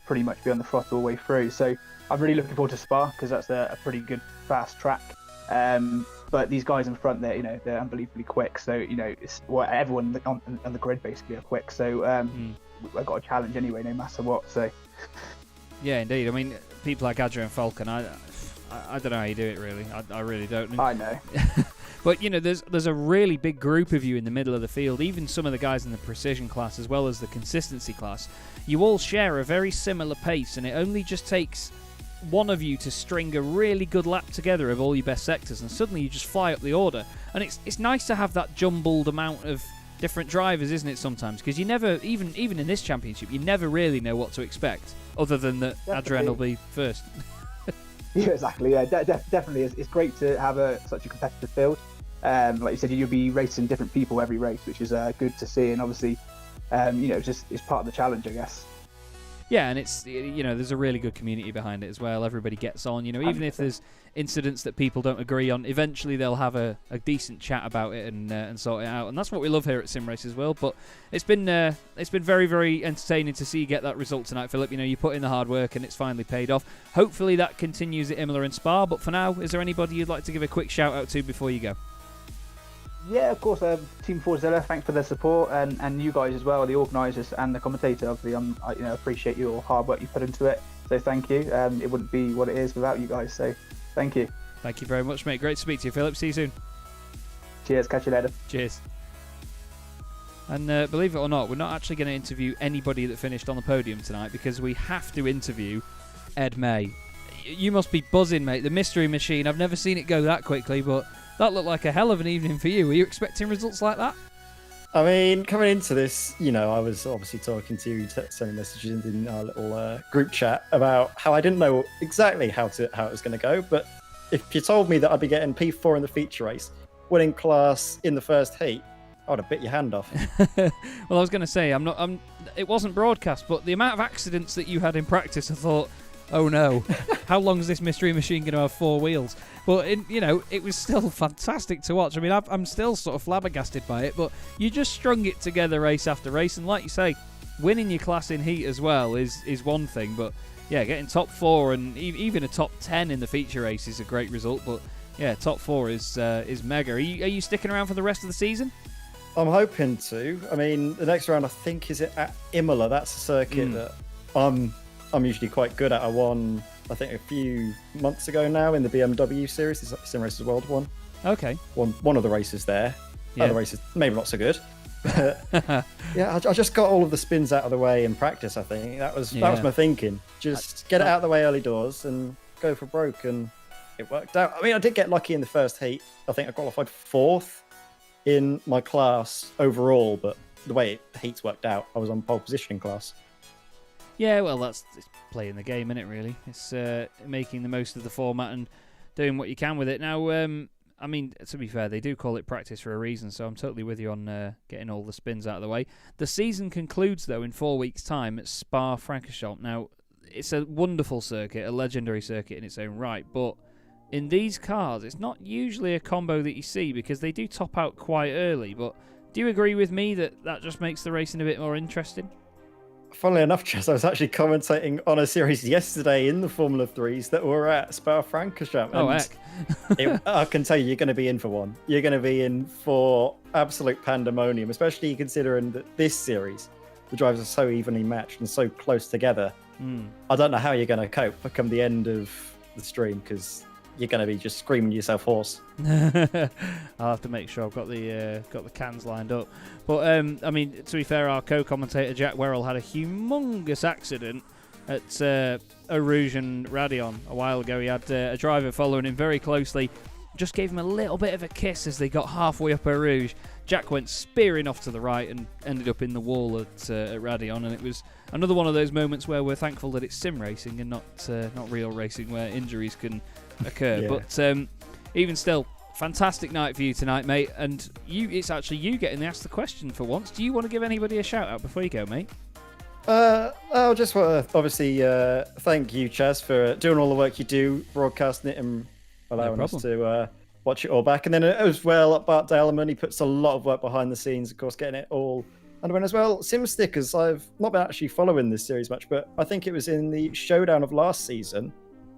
pretty much be on the throttle all the way through. So I'm really looking forward to Spa because that's a pretty good fast track. But these guys in front there, they're unbelievably quick. So it's everyone on the grid basically are quick. So I've got a challenge anyway, no matter what. So yeah, indeed. I mean, people like Adrian Falcon, I don't know how you do it, really. I really don't. I know. But, there's a really big group of you in the middle of the field, even some of the guys in the precision class as well as the consistency class. You all share a very similar pace, and it only just takes one of you to string a really good lap together of all your best sectors, and suddenly you just fly up the order. And it's nice to have that jumbled amount of different drivers, isn't it, sometimes? Because you never, even in this championship, you never really know what to expect, other than that Adrian will be first. Yeah, exactly. Yeah, definitely. It's great to have such a competitive field. Like you said, you'll be racing different people every race, which is good to see. And obviously, it's part of the challenge, I guess. Yeah, and it's, there's a really good community behind it as well. Everybody gets on, even if there's incidents that people don't agree on, eventually they'll have a decent chat about it and sort it out. And that's what we love here at Simracersworld. But it's been very, very entertaining to see you get that result tonight, Philip. You put in the hard work and it's finally paid off. Hopefully that continues at Imola and Spa. But for now, is there anybody you'd like to give a quick shout out to before you go? Yeah, of course. Team Forzilla, thanks for their support, and you guys as well, the organisers and the commentator. Obviously, I appreciate your hard work you put into it. So thank you. It wouldn't be what it is without you guys. So thank you. Thank you very much, mate. Great to speak to you, Philip. See you soon. Cheers. Catch you later. Cheers. And believe it or not, we're not actually going to interview anybody that finished on the podium tonight because we have to interview Ed May. You must be buzzing, mate. The mystery machine. I've never seen it go that quickly, but that looked like a hell of an evening for you. Were you expecting results like that? I mean, coming into this, I was obviously talking to you, sending messages in our little group chat about how I didn't know exactly how it was going to go. But if you told me that I'd be getting P4 in the feature race, winning class in the first heat, I would have bit your hand off. Well, I was going to say, it wasn't broadcast, but the amount of accidents that you had in practice, I thought, oh no, how long is this mystery machine going to have 4 wheels? But, it was still fantastic to watch. I mean, I'm still sort of flabbergasted by it, but you just strung it together race after race. And like you say, winning your class in heat as well is one thing. But, yeah, getting top 4 and even a top 10 in the feature race is a great result. But, yeah, top 4 is mega. Are you sticking around for the rest of the season? I'm hoping to. I mean, the next round, I think, is it at Imola. That's a circuit that I'm usually quite good at. I won, I think, a few months ago now in the BMW series, the Simracersworld one. Okay. One of the races there. Yeah. Other races, maybe not so good. Yeah, I just got all of the spins out of the way in practice, I think. That was my thinking. Just get it out of the way early doors and go for broke, and it worked out. I mean, I did get lucky in the first heat. I think I qualified 4th in my class overall, but the way heats worked out, I was on pole position in class. Yeah, well, it's playing the game, isn't it, really? It's making the most of the format and doing what you can with it. Now, I mean, to be fair, they do call it practice for a reason, so I'm totally with you on getting all the spins out of the way. The season concludes, though, in 4 weeks' time at Spa-Francorchamps. Now, it's a wonderful circuit, a legendary circuit in its own right, but in these cars, it's not usually a combo that you see because they do top out quite early, but do you agree with me that just makes the racing a bit more interesting? Funnily enough, Chaz, I was actually commentating on a series yesterday in the Formula 3s that were at Spa-Francorchamps. Oh, heck. I can tell you, you're going to be in for one. You're going to be in for absolute pandemonium, especially considering that this series, the drivers are so evenly matched and so close together. I don't know how you're going to cope come the end of the stream, because you're going to be just screaming yourself hoarse. I'll have to make sure I've got the cans lined up. But I mean, to be fair, our co-commentator Jack Werrell had a humongous accident at Eau Rouge and Radion a while ago. He had a driver following him very closely, just gave him a little bit of a kiss as they got halfway up Eau Rouge. Jack went spearing off to the right and ended up in the wall at Radion, and it was another one of those moments where we're thankful that it's sim racing and not real racing where injuries can occur. Yeah. But even still, fantastic night for you tonight, mate. And it's actually you getting asked the question for once. Do you want to give anybody a shout out before you go, mate? I just want to obviously thank you, Chaz, for doing all the work you do, broadcasting it and allowing us to watch it all back. And then as well, Bart Daleman, he puts a lot of work behind the scenes, of course, getting it all underwent as well. Sim Stickers, I've not been actually following this series much, but I think it was in the showdown of last season.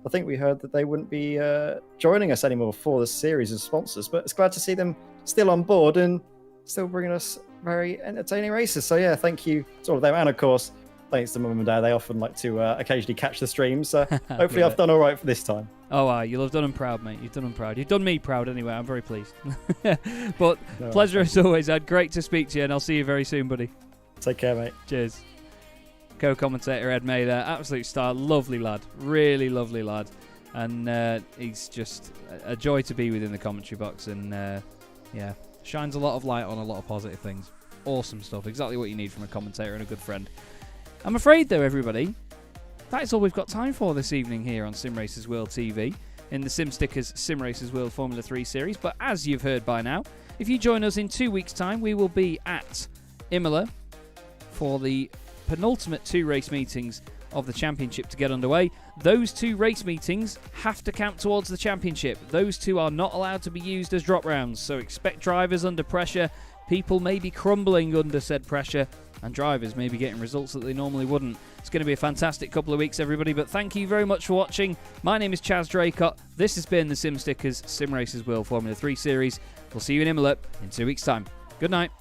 I think we heard that they wouldn't be joining us anymore for the series as sponsors, but it's glad to see them still on board and still bringing us very entertaining races. So yeah, thank you to all of them. And of course, thanks to Mum and Dad. They often like to occasionally catch the streams. So hopefully I've done all right for this time. Oh, you'll have done them proud, mate. You've done them proud. You've done me proud anyway. I'm very pleased. But pleasure as always, Ed. Great to speak to you, and I'll see you very soon, buddy. Take care, mate. Cheers. Co-commentator Ed May there, absolute star, lovely lad, really lovely lad, and he's just a joy to be within the commentary box, and shines a lot of light on a lot of positive things. Awesome stuff, exactly what you need from a commentator and a good friend. I'm afraid though, everybody, that is all we've got time for this evening here on Sim Racers World TV in the Sim Stickers Sim Racers World Formula 3 series. But as you've heard by now, if you join us in 2 weeks' time, we will be at Imola for the penultimate 2 race meetings of the championship to get underway. Those 2 race meetings have to count towards the championship. Those 2 are not allowed to be used as drop rounds, so expect drivers under pressure. People may be crumbling under said pressure, and drivers may be getting results that they normally wouldn't. It's going to be a fantastic couple of weeks, everybody, but thank you very much for watching. My name is Chaz Draycott. This has been the Sim Stickers Sim Racers World Formula 3 series. We'll see you in Imola in 2 weeks' time. Good night.